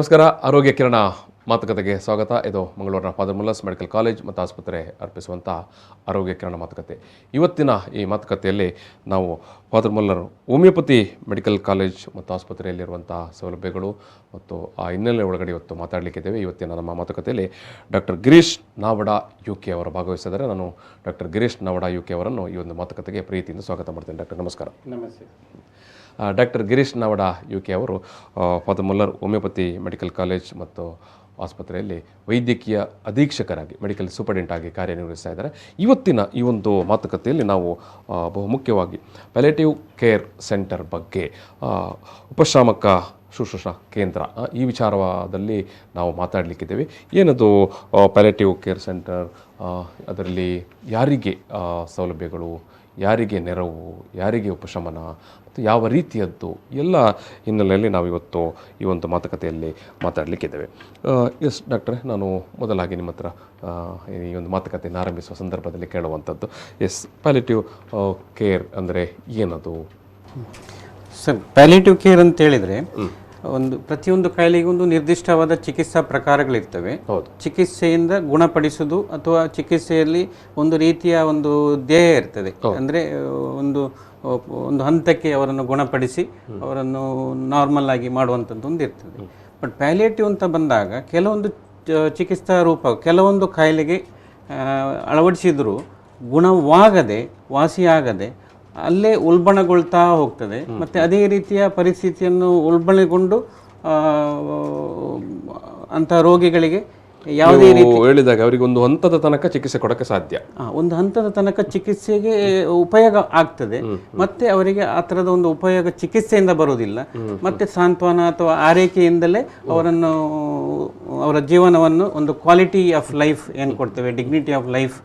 ನಮಸ್ಕಾರ. ಆರೋಗ್ಯ ಕಿರಣ ಮಾತುಕತೆಗೆ ಸ್ವಾಗತ. ಇದು ಮಂಗಳೂರಿನ ಫಾದರ್ ಮುಲ್ಲರ್ಸ್ ಮೆಡಿಕಲ್ ಕಾಲೇಜ್ ಮತ್ತು ಆಸ್ಪತ್ರೆ ಅರ್ಪಿಸುವಂಥ ಆರೋಗ್ಯ ಕಿರಣ ಮಾತುಕತೆ. ಇವತ್ತಿನ ಈ ಮಾತುಕತೆಯಲ್ಲಿ ನಾವು father Muller homoeopathy medical college ಮತ್ತು ಆಸ್ಪತ್ರೆಯಲ್ಲಿರುವಂಥ ಸೌಲಭ್ಯಗಳು ಮತ್ತು ಆ ಹಿನ್ನೆಲೆ ಒಳಗಡೆ ಇವತ್ತು ಮಾತಾಡಲಿಕ್ಕಿದ್ದೇವೆ. ಇವತ್ತಿನ ನಮ್ಮ ಮಾತುಕತೆಯಲ್ಲಿ ಡಾಕ್ಟರ್ ಗಿರೀಶ್ ನಾವಡ UK ಅವರು ಭಾಗವಹಿಸಿದ್ದಾರೆ. ನಾನು ಡಾಕ್ಟರ್ ಗಿರೀಶ್ ನಾವಡ UK ಅವರನ್ನು ಈ ಒಂದು ಮಾತುಕತೆಗೆ ಪ್ರೀತಿಯಿಂದ ಸ್ವಾಗತ ಮಾಡ್ತೇನೆ. ಡಾಕ್ಟರ್ ನಮಸ್ಕಾರ. ನಮಸ್ತೆ. ಡಾಕ್ಟರ್ ಗಿರೀಶ್ ನಾವಡ UK ಅವರು father Muller homoeopathy medical college ಮತ್ತು ಆಸ್ಪತ್ರೆಯಲ್ಲಿ ವೈದ್ಯಕೀಯ ಅಧೀಕ್ಷಕರಾಗಿ ಮೆಡಿಕಲ್ ಸೂಪರ್ಡೆಂಟ್ ಆಗಿ ಕಾರ್ಯನಿರ್ವಹಿಸ್ತಾ ಇದ್ದಾರೆ. ಇವತ್ತಿನ ಈ ಒಂದು ಮಾತುಕತೆಯಲ್ಲಿ ನಾವು ಬಹುಮುಖ್ಯವಾಗಿ ಪ್ಯಾಲೇಟಿವ್ ಕೇರ್ ಸೆಂಟರ್ ಬಗ್ಗೆ, ಉಪಶಾಮಕ ಶುಶ್ರೂಷಾ ಕೇಂದ್ರ, ಈ ವಿಚಾರದಲ್ಲಿ ನಾವು ಮಾತಾಡಲಿಕ್ಕಿದ್ದೇವೆ. ಏನದು ಪ್ಯಾಲೇಟಿವ್ ಕೇರ್ ಸೆಂಟರ್, ಅದರಲ್ಲಿ ಯಾರಿಗೆ ಸೌಲಭ್ಯಗಳು, ಯಾರಿಗೆ ನೆರವು, ಯಾರಿಗೆ ಉಪಶಮನ ಮತ್ತು ಯಾವ ರೀತಿಯದ್ದು, ಎಲ್ಲ ಹಿನ್ನೆಲೆಯಲ್ಲಿ ನಾವಿವತ್ತು ಈ ಒಂದು ಮಾತುಕತೆಯಲ್ಲಿ ಮಾತಾಡಲಿಕ್ಕಿದ್ದೇವೆ. ಎಸ್ ಡಾಕ್ಟ್ರೆ, ನಾನು ಮೊದಲಾಗಿ ನಿಮ್ಮ ಹತ್ರ ಈ ಒಂದು ಮಾತುಕತೆಯನ್ನು ಆರಂಭಿಸುವ ಸಂದರ್ಭದಲ್ಲಿ ಕೇಳುವಂಥದ್ದು, ಎಸ್ ಪ್ಯಾಲೇಟಿವ್ ಕೇರ್ ಅಂದರೆ ಏನದು? ಸರ್, ಪ್ಯಾಲೇಟಿವ್ ಕೇರ್ ಅಂತ ಹೇಳಿದರೆ ಪ್ರತಿಯೊಂದು ಕಾಯಿಲೆಗೆ ಒಂದು ನಿರ್ದಿಷ್ಟವಾದ ಚಿಕಿತ್ಸಾ ಪ್ರಕಾರಗಳಿರ್ತವೆ. ಚಿಕಿತ್ಸೆಯಿಂದ ಗುಣಪಡಿಸುವುದು ಅಥವಾ ಚಿಕಿತ್ಸೆಯಲ್ಲಿ ಒಂದು ರೀತಿಯ ಒಂದು ಧ್ಯೇಯ ಇರ್ತದೆ. ಅಂದರೆ ಒಂದು ಹಂತಕ್ಕೆ ಅವರನ್ನು ಗುಣಪಡಿಸಿ ಅವರನ್ನು ನಾರ್ಮಲ್ ಆಗಿ ಮಾಡುವಂಥದ್ದು ಒಂದು ಇರ್ತದೆ. ಬಟ್ ಪ್ಯಾಲೇಟಿವ್ ಅಂತ ಬಂದಾಗ ಕೆಲವೊಂದು ಚಿಕಿತ್ಸಾ ರೂಪ ಕೆಲವೊಂದು ಕಾಯಿಲೆಗೆ ಅಳವಡಿಸಿದರೂ ಗುಣವಾಗದೆ, ವಾಸಿಯಾಗದೆ ಅಲ್ಲೇ ಉಲ್ಬಣಗೊಳ್ತಾ ಹೋಗ್ತದೆ. ಮತ್ತು ಅದೇ ರೀತಿಯ ಪರಿಸ್ಥಿತಿಯನ್ನು ಉಲ್ಬಣಗೊಂಡು ಅಂಥ ರೋಗಿಗಳಿಗೆ ಯಾವುದೇ ರೀತಿ ಹೇಳಿದಾಗ ಅವರಿಗೆ ಒಂದು ಹಂತದ ತನಕ ಚಿಕಿತ್ಸೆ ಕೊಡೋಕ್ಕೆ ಸಾಧ್ಯ, ಒಂದು ಹಂತದ ತನಕ ಚಿಕಿತ್ಸೆಗೆ ಉಪಯೋಗ ಆಗ್ತದೆ. ಮತ್ತೆ ಅವರಿಗೆ ಆ ಥರದ ಒಂದು ಉಪಯೋಗ ಚಿಕಿತ್ಸೆಯಿಂದ ಬರುವುದಿಲ್ಲ. ಮತ್ತೆ ಸಾಂತ್ವನ ಅಥವಾ ಆರೈಕೆಯಿಂದಲೇ ಅವರನ್ನು, ಅವರ ಜೀವನವನ್ನು ಒಂದು ಕ್ವಾಲಿಟಿ ಆಫ್ ಲೈಫ್ ಏನು ಕೊಡ್ತೇವೆ, ಡಿಗ್ನಿಟಿ ಆಫ್ ಲೈಫ್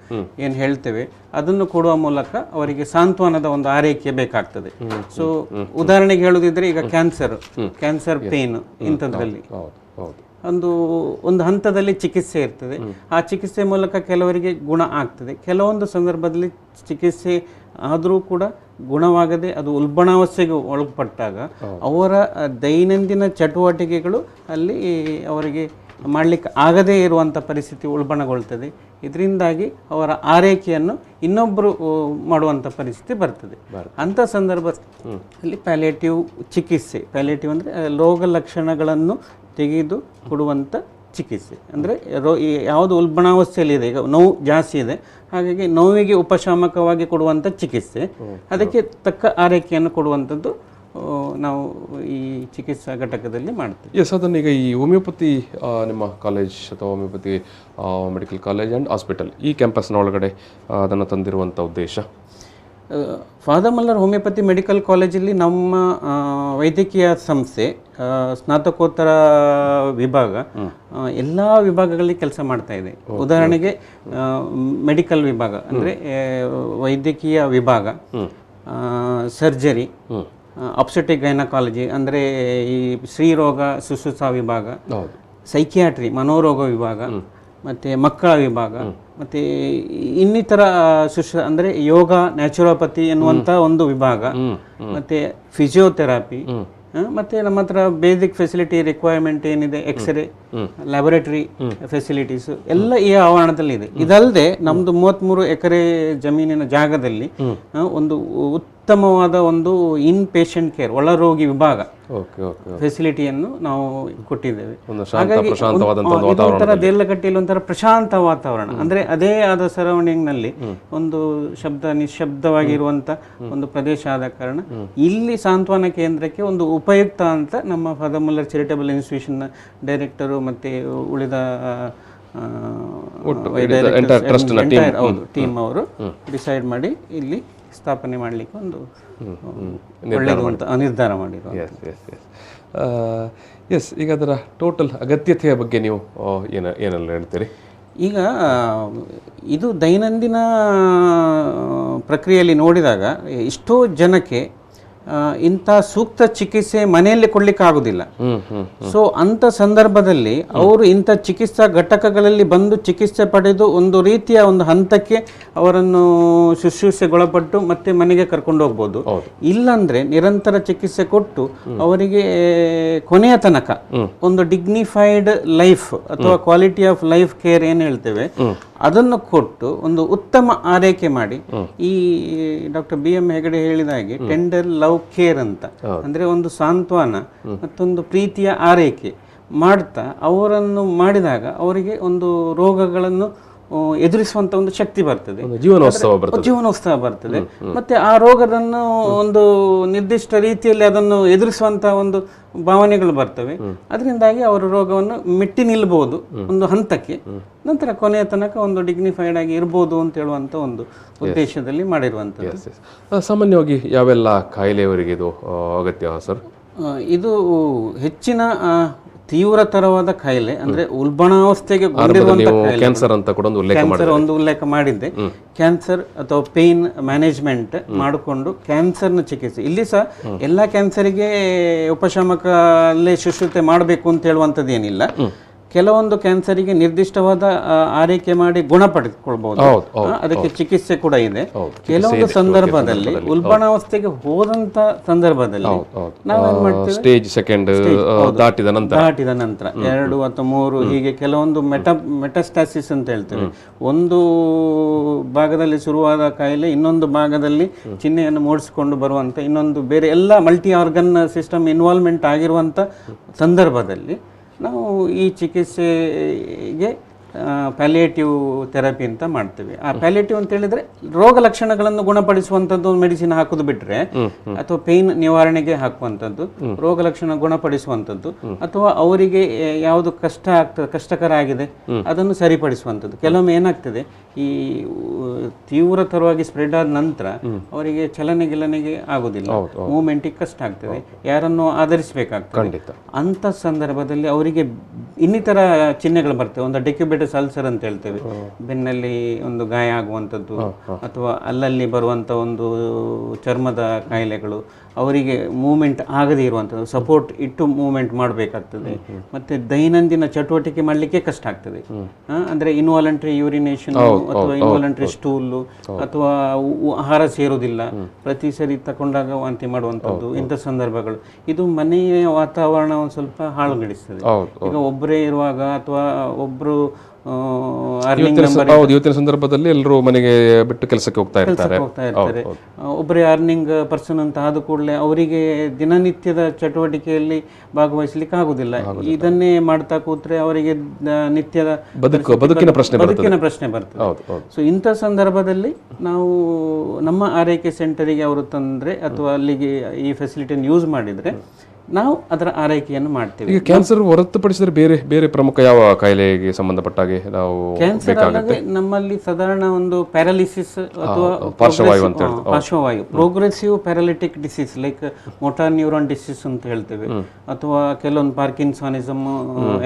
ಏನು ಹೇಳ್ತೇವೆ, ಅದನ್ನು ಕೊಡುವ ಮೂಲಕ ಅವರಿಗೆ ಸಾಂತ್ವನದ ಒಂದು ಆರೈಕೆ ಬೇಕಾಗ್ತದೆ. ಸೊ ಉದಾಹರಣೆಗೆ ಹೇಳುವುದಿದ್ರೆ, ಈಗ ಕ್ಯಾನ್ಸರ್ ಪೇನ್ ಇಂಥದ್ರಲ್ಲಿ ಒಂದು ಹಂತದಲ್ಲಿ ಚಿಕಿತ್ಸೆ ಇರ್ತದೆ. ಆ ಚಿಕಿತ್ಸೆ ಮೂಲಕ ಕೆಲವರಿಗೆ ಗುಣ ಆಗ್ತದೆ. ಕೆಲವೊಂದು ಸಂದರ್ಭದಲ್ಲಿ ಚಿಕಿತ್ಸೆ ಆದರೂ ಕೂಡ ಗುಣವಾಗದೆ ಅದು ಉಲ್ಬಣಾವಸ್ಥೆಗೆ ಒಳಪಟ್ಟಾಗ ಅವರ ದೈನಂದಿನ ಚಟುವಟಿಕೆಗಳು ಅಲ್ಲಿ ಅವರಿಗೆ ಮಾಡಲಿಕ್ಕೆ ಆಗದೇ ಇರುವಂಥ ಪರಿಸ್ಥಿತಿ ಉಲ್ಬಣಗೊಳ್ತದೆ. ಇದರಿಂದಾಗಿ ಅವರ ಆರೈಕೆಯನ್ನು ಇನ್ನೊಬ್ಬರು ಮಾಡುವಂಥ ಪರಿಸ್ಥಿತಿ ಬರ್ತದೆ. ಅಂಥ ಸಂದರ್ಭದಲ್ಲಿ ಪ್ಯಾಲೇಟಿವ್ ಚಿಕಿತ್ಸೆ, ಪ್ಯಾಲೇಟಿವ್ ಅಂದರೆ ರೋಗ ಲಕ್ಷಣಗಳನ್ನು ತೆಗೆದು ಕೊಡುವಂಥ ಚಿಕಿತ್ಸೆ. ಅಂದರೆ ಯಾವುದು ಉಲ್ಬಣಾವಸ್ಥೆಯಲ್ಲಿದೆ, ಈಗ ನೋವು ಜಾಸ್ತಿ ಇದೆ, ಹಾಗಾಗಿ ನೋವಿಗೆ ಉಪಶಾಮಕವಾಗಿ ಕೊಡುವಂಥ ಚಿಕಿತ್ಸೆ, ಅದಕ್ಕೆ ತಕ್ಕ ಆರೈಕೆಯನ್ನು ಕೊಡುವಂಥದ್ದು ನಾವು ಈ ಚಿಕಿತ್ಸಾ ಘಟಕದಲ್ಲಿ ಮಾಡ್ತೀವಿ. ಎಸ್, ಅದನ್ನು ಈಗ ಈ ಹೋಮಿಯೋಪತಿ ನಿಮ್ಮ ಕಾಲೇಜ್ ಅಥವಾ homeopathy medical college and hospital ಈ ಕ್ಯಾಂಪಸ್ನ ಒಳಗಡೆ ಅದನ್ನು ತಂದಿರುವಂಥ ಉದ್ದೇಶ? ಫಾದರ್ ಮುಲ್ಲರ್ ಹೋಮಿಯೋಪತಿ ಮೆಡಿಕಲ್ ಕಾಲೇಜಲ್ಲಿ ನಮ್ಮ ವೈದ್ಯಕೀಯ ಸಂಸ್ಥೆ ಸ್ನಾತಕೋತ್ತರ ವಿಭಾಗ ಎಲ್ಲ ವಿಭಾಗಗಳಲ್ಲಿ ಕೆಲಸ ಮಾಡ್ತಾ ಇದೆ. ಉದಾಹರಣೆಗೆ ಮೆಡಿಕಲ್ ವಿಭಾಗ ಅಂದರೆ ವೈದ್ಯಕೀಯ ವಿಭಾಗ, ಸರ್ಜರಿ, ಆಬ್ಸ್ಟೆಟಿಕ್ ಗೈನಕಾಲಜಿ ಅಂದರೆ ಈ ಸ್ತ್ರೀರೋಗ ಶುಶ್ರೂಷಾ ವಿಭಾಗ, ಸೈಕಿಯಾಟ್ರಿ ಮನೋರೋಗ ವಿಭಾಗ, ಮತ್ತು ಮಕ್ಕಳ ವಿಭಾಗ, ಮತ್ತು ಇನ್ನಿತರ ಅಂದರೆ ಯೋಗ, ನ್ಯಾಚುರೋಪತಿ ಎನ್ನುವಂಥ ಒಂದು ವಿಭಾಗ, ಮತ್ತು ಫಿಸಿಯೋಥೆರಪಿ, ಮತ್ತು ನಮ್ಮ ಹತ್ರ ಬೇಸಿಕ್ ಫೆಸಿಲಿಟಿ ರಿಕ್ವೈರ್ಮೆಂಟ್ ಏನಿದೆ, ಎಕ್ಸ್ರೇ, ಲ್ಯಾಬೊರೇಟರಿ ಫೆಸಿಲಿಟೀಸು ಎಲ್ಲ ಈ ಆವರಣದಲ್ಲಿ ಇದೆ. ಇದಲ್ಲದೆ ನಮ್ಮದು 33 ಎಕರೆ ಜಮೀನಿನ ಜಾಗದಲ್ಲಿ ಒಂದು ಉತ್ತಮವಾದ ಒಂದು ಇನ್ ಪೇಷಂಟ್ ಕೇರ್, ಒಳರೋಗಿ ವಿಭಾಗ ಫೆಸಿಲಿಟಿಯನ್ನು ನಾವು ಕೊಟ್ಟಿದ್ದೇವೆ. ಹಾಗಾಗಿ ಒಂಥರ ದೇರ್ಲಕಟ್ಟೆಯಲ್ಲಿ ಒಂಥರ ಪ್ರಶಾಂತ ವಾತಾವರಣ, ಅಂದರೆ ಅದೇ ಆದ ಸರೌಂಡಿಂಗ್ನಲ್ಲಿ ಒಂದು ನಿಶ್ಶಬ್ದವಾಗಿರುವಂಥ ಒಂದು ಪ್ರದೇಶ ಆದ ಕಾರಣ ಇಲ್ಲಿ ಸಾಂತ್ವನ ಕೇಂದ್ರಕ್ಕೆ ಒಂದು ಉಪಯುಕ್ತ ಅಂತ ನಮ್ಮ ಫಾದರ್ ಮುಲ್ಲರ್ ಚಾರಿಟಬಲ್ ಇನ್ಸ್ಟಿಟ್ಯೂಷನ್ನ ಡೈರೆಕ್ಟರು ಮತ್ತು ಉಳಿದ ಟೀಮ್ ಅವರು ಡಿಸೈಡ್ ಮಾಡಿ ಇಲ್ಲಿ ಸ್ಥಾಪನೆ ಮಾಡಲಿಕ್ಕೆ ಒಂದು ಒಳ್ಳೆಯದು ಅಂತ ನಿರ್ಧಾರ ಮಾಡಿದ್ರು. ಎಸ್, ಈಗ ಅದರ ಟೋಟಲ್ ಅಗತ್ಯತೆಯ ಬಗ್ಗೆ ನೀವು ಏನೆಲ್ಲ ಹೇಳ್ತೀರಿ? ಈಗ ಇದು ದೈನಂದಿನ ಪ್ರಕ್ರಿಯೆಯಲ್ಲಿ ನೋಡಿದಾಗ ಎಷ್ಟೋ ಜನಕ್ಕೆ ಇಂಥ ಸೂಕ್ತ ಚಿಕಿತ್ಸೆ ಮನೆಯಲ್ಲಿ ಕೊಡ್ಲಿಕ್ಕೆ ಆಗುದಿಲ್ಲ. ಹ್ಮ್ ಹ್ಮ್ ಸೊ ಅಂತ ಸಂದರ್ಭದಲ್ಲಿ ಅವರು ಇಂಥ ಚಿಕಿತ್ಸಾ ಘಟಕಗಳಲ್ಲಿ ಬಂದು ಚಿಕಿತ್ಸೆ ಪಡೆದು ಒಂದು ರೀತಿಯ ಒಂದು ಹಂತಕ್ಕೆ ಅವರನ್ನು ಶುಶ್ರೂಷೆಗೊಳಪಟ್ಟು ಮತ್ತೆ ಮನೆಗೆ ಕರ್ಕೊಂಡು ಹೋಗ್ಬೋದು. ಇಲ್ಲಾಂದ್ರೆ ನಿರಂತರ ಚಿಕಿತ್ಸೆ ಕೊಟ್ಟು ಅವರಿಗೆ ಕೊನೆಯ ತನಕ ಒಂದು ಡಿಗ್ನಿಫೈಡ್ ಲೈಫ್ ಅಥವಾ ಕ್ವಾಲಿಟಿ ಆಫ್ ಲೈಫ್ ಕೇರ್ ಏನು ಹೇಳ್ತೇವೆ ಅದನ್ನು ಕೊಟ್ಟು ಒಂದು ಉತ್ತಮ ಆರೈಕೆ ಮಾಡಿ, ಈ ಡಾಕ್ಟರ್ BM ಹೆಗಡೆ ಹೇಳಿದ ಹಾಗೆ ಟೆಂಡರ್ ಲವ್ ಕೇರ್ ಅಂತ, ಅಂದ್ರೆ ಒಂದು ಸಾಂತ್ವನ ಮತ್ತೊಂದು ಪ್ರೀತಿಯ ಆರೈಕೆ ಮಾಡ್ತಾ ಅವರನ್ನು ಮಾಡಿದಾಗ ಅವರಿಗೆ ಒಂದು ರೋಗಗಳನ್ನು ಎದುರಿಸುವಂತ ಒಂದು ಶಕ್ತಿ ಬರ್ತದೆ, ಜೀವನೋತ್ಸವ ಬರ್ತದೆ. ಮತ್ತೆ ಆ ರೋಗದನ್ನು ಒಂದು ನಿರ್ದಿಷ್ಟ ರೀತಿಯಲ್ಲಿ ಅದನ್ನು ಎದುರಿಸುವಂತ ಒಂದು ಭಾವನೆಗಳು ಬರ್ತವೆ. ಅದರಿಂದಾಗಿ ಅವರ ರೋಗವನ್ನು ಮೆಟ್ಟಿ ನಿಲ್ಬಹುದು ಒಂದು ಹಂತಕ್ಕೆ, ನಂತರ ಕೊನೆಯ ತನಕ ಒಂದು ಡಿಗ್ನಿಫೈಡ್ ಆಗಿ ಇರ್ಬೋದು ಅಂತ ಹೇಳುವಂತ ಒಂದು ಉದ್ದೇಶದಲ್ಲಿ ಮಾಡಿರುವಂಥದ್ದು. ಸಾಮಾನ್ಯವಾಗಿ ಯಾವೆಲ್ಲ ಕಾಯಿಲೆಯವರಿಗೆ ಇದು ಅಗತ್ಯ ಸರ್? ಇದು ಹೆಚ್ಚಿನ ತೀವ್ರತರವಾದ ಕಾಯಿಲೆ, ಅಂದ್ರೆ ಉಲ್ಬಣಾವಸ್ಥೆಗೆ ಕ್ಯಾನ್ಸರ್ ಅಂತ ಕೂಡ ಒಂದು ಉಲ್ಲೇಖ ಮಾಡಿದ್ದೆ. ಕ್ಯಾನ್ಸರ್ ಅಥವಾ ಪೇನ್ ಮ್ಯಾನೇಜ್ಮೆಂಟ್ ಮಾಡಿಕೊಂಡು ಕ್ಯಾನ್ಸರ್ನ ಚಿಕಿತ್ಸೆ, ಇಲ್ಲಿ ಸಹ ಎಲ್ಲ ಕ್ಯಾನ್ಸರಿಗೆ ಉಪಶಮಕಲ್ಲೇ ಶುಶ್ರೂಷೆ ಮಾಡಬೇಕು ಅಂತ ಹೇಳುವಂಥದ್ದು ಏನಿಲ್ಲ. ಕೆಲವೊಂದು ಕ್ಯಾನ್ಸರಿಗೆ ನಿರ್ದಿಷ್ಟವಾದ ಆರೈಕೆ ಮಾಡಿ ಗುಣಪಡಿಸಿಕೊಳ್ಬಹುದು, ಅದಕ್ಕೆ ಚಿಕಿತ್ಸೆ ಕೂಡ ಇದೆ. ಕೆಲವೊಂದು ಸಂದರ್ಭದಲ್ಲಿ ಉಲ್ಬಣಾವಸ್ಥೆಗೆ ಹೋದಂತ ಸಂದರ್ಭದಲ್ಲಿ ನಾವೇನ್ ಮಾಡ್ತೇವೆ, ದಾಟಿದ ನಂತರ 2 ಅಥವಾ 3 ಹೀಗೆ ಕೆಲವೊಂದು ಮೆಟಾಸ್ಟಾಸಿಸ್ ಅಂತ ಹೇಳ್ತೇವೆ. ಒಂದು ಭಾಗದಲ್ಲಿ ಶುರುವಾದ ಕಾಯಿಲೆ ಇನ್ನೊಂದು ಭಾಗದಲ್ಲಿ ಚಿಹ್ನೆಯನ್ನು ಮೂಡಿಸಿಕೊಂಡು ಬರುವಂತ, ಇನ್ನೊಂದು ಬೇರೆ ಎಲ್ಲ ಮಲ್ಟಿ ಆರ್ಗನ್ ಸಿಸ್ಟಮ್ ಇನ್ವಾಲ್ವ್ಮೆಂಟ್ ಆಗಿರುವಂತ ಸಂದರ್ಭದಲ್ಲಿ ನಾವು ಈ ಚಿಕಿತ್ಸೆಗೆ ಪ್ಯಾಲಿಯೇಟಿವ್ ಥೆರಪಿ ಅಂತ ಮಾಡ್ತೇವೆ. ಆ ಪ್ಯಾಲಿಯೇಟಿವ್ ಅಂತ ಹೇಳಿದ್ರೆ ರೋಗ ಲಕ್ಷಣಗಳನ್ನು ಗುಣಪಡಿಸುವಂಥದ್ದು ಮೆಡಿಸಿನ್ ಹಾಕೋದು ಬಿಟ್ರೆ, ಅಥವಾ ಪೇನ್ ನಿವಾರಣೆಗೆ ಹಾಕುವಂಥದ್ದು, ರೋಗ ಲಕ್ಷಣ ಗುಣಪಡಿಸುವಂಥದ್ದು, ಅಥವಾ ಅವರಿಗೆ ಯಾವುದು ಕಷ್ಟಕರ ಆಗಿದೆ ಅದನ್ನು ಸರಿಪಡಿಸುವಂಥದ್ದು. ಕೆಲವೊಮ್ಮೆ ಏನಾಗ್ತದೆ, ಈ ತೀವ್ರತರವಾಗಿ ಸ್ಪ್ರೆಡ್ ಆದ ನಂತರ ಅವರಿಗೆ ಚಲನೆಗೆ ಆಗುದಿಲ್ಲ, ಮೂವ್ಮೆಂಟಿಗೆ ಕಷ್ಟ ಆಗ್ತದೆ, ಯಾರನ್ನು ಆಧರಿಸಬೇಕಾಗ್ತದೆ. ಅಂತ ಸಂದರ್ಭದಲ್ಲಿ ಅವರಿಗೆ ಇನ್ನಿತರ ಚಿಹ್ನೆಗಳು ಬರ್ತವೆ. ಒಂದು ಡೆಕ್ಯುಬೇಟಸ್ ಅಲ್ಸರ್ ಅಂತ ಹೇಳ್ತೇವೆ, ಬೆನ್ನಲ್ಲಿ ಒಂದು ಗಾಯ ಆಗುವಂಥದ್ದು, ಅಥವಾ ಅಲ್ಲಲ್ಲಿ ಬರುವಂಥ ಒಂದು ಚರ್ಮದ ಕಾಯಿಲೆಗಳು, ಅವರಿಗೆ ಮೂವ್ಮೆಂಟ್ ಆಗದೇ ಇರುವಂಥದ್ದು, ಸಪೋರ್ಟ್ ಇಟ್ಟು ಮೂವ್ಮೆಂಟ್ ಮಾಡಬೇಕಾಗ್ತದೆ. ಮತ್ತೆ ದೈನಂದಿನ ಚಟುವಟಿಕೆ ಮಾಡಲಿಕ್ಕೆ ಕಷ್ಟ ಆಗ್ತದೆ. ಅಂದ್ರೆ ಇನ್ವಾಲಂಟ್ರಿ ಯೂರಿನೇಷನ್ ಅಥವಾ ಇನ್ವಾಲಂಟ್ರಿ ಸ್ಟೂಲು, ಅಥವಾ ಆಹಾರ ಸೇರುವುದಿಲ್ಲ, ಪ್ರತಿ ಸರಿ ತಕೊಂಡಾಗ ವಾಂತಿ ಮಾಡುವಂಥದ್ದು, ಇಂಥ ಸಂದರ್ಭಗಳು. ಇದು ಮನೆಯ ವಾತಾವರಣ ಒಂದು ಸ್ವಲ್ಪ ಹಾಳುಗಡಿಸ್ತದೆ. ಈಗ ಒಬ್ಬರೇ ಇರುವಾಗ ಅಥವಾ ಒಬ್ರು ಇವತ್ತಿನ ಸಂದರ್ಭದಲ್ಲಿ ಎಲ್ಲರೂ ಮನೆಗೆ ಬಿಟ್ಟು ಕೆಲಸಕ್ಕೆ ಹೋಗ್ತಾ ಇರ್ತಾರೆ. ಒಬ್ಬರೇ ಅರ್ನಿಂಗ್ ಪರ್ಸನ್ ಅಂತ ಆದ ಕೂಡಲೇ ಅವರಿಗೆ ದಿನನಿತ್ಯದ ಚಟುವಟಿಕೆಯಲ್ಲಿ ಭಾಗವಹಿಸಲಿಕ್ಕೆ ಆಗುದಿಲ್ಲ. ಇದನ್ನೇ ಮಾಡ್ತಾ ಕೂತ್ರೆ ಅವರಿಗೆ ನಿತ್ಯದ ಬದುಕಿನ ಪ್ರಶ್ನೆ ಬರ್ತದೆ. ಸೊ ಇಂಥ ಸಂದರ್ಭದಲ್ಲಿ ನಾವು ನಮ್ಮ ಆರೈಕೆ ಸೆಂಟರಿಗೆ ಅವರು ತಂದ್ರೆ ಅಥವಾ ಅಲ್ಲಿಗೆ ಈ ಫೆಸಿಲಿಟಿಯನ್ನು ಯೂಸ್ ಮಾಡಿದ್ರೆ ನಾವು ಅದರ ಆರೈಕೆಯನ್ನು ಮಾಡ್ತೇವೆ. ಈಗ ಕ್ಯಾನ್ಸರ್ ಹೊರತುಪಡಿಸಿದ್ರೆ ಬೇರೆ ಬೇರೆ ಪ್ರಮುಖ ಯಾವ ಕಾಯಿಲೆಗೆ ಸಂಬಂಧಪಟ್ಟಾಗೆ ನಾವು ಕ್ಯಾನ್ಸರ್ ಅಲ್ಲದೆ ನಮ್ಮಲ್ಲಿ ಸಾಧಾರಣ ಒಂದು ಪ್ಯಾರಾಲಿಸಿಸ್ ಅಥವಾ ಪಾರ್ಶ್ವವಾಯು, progressive paralytic disease like motor neuron disease ಅಂತ ಹೇಳ್ತೇವೆ, ಅಥವಾ ಕೆಲವೊಂದು ಪಾರ್ಕಿನ್ಸಾನಿಸಮ್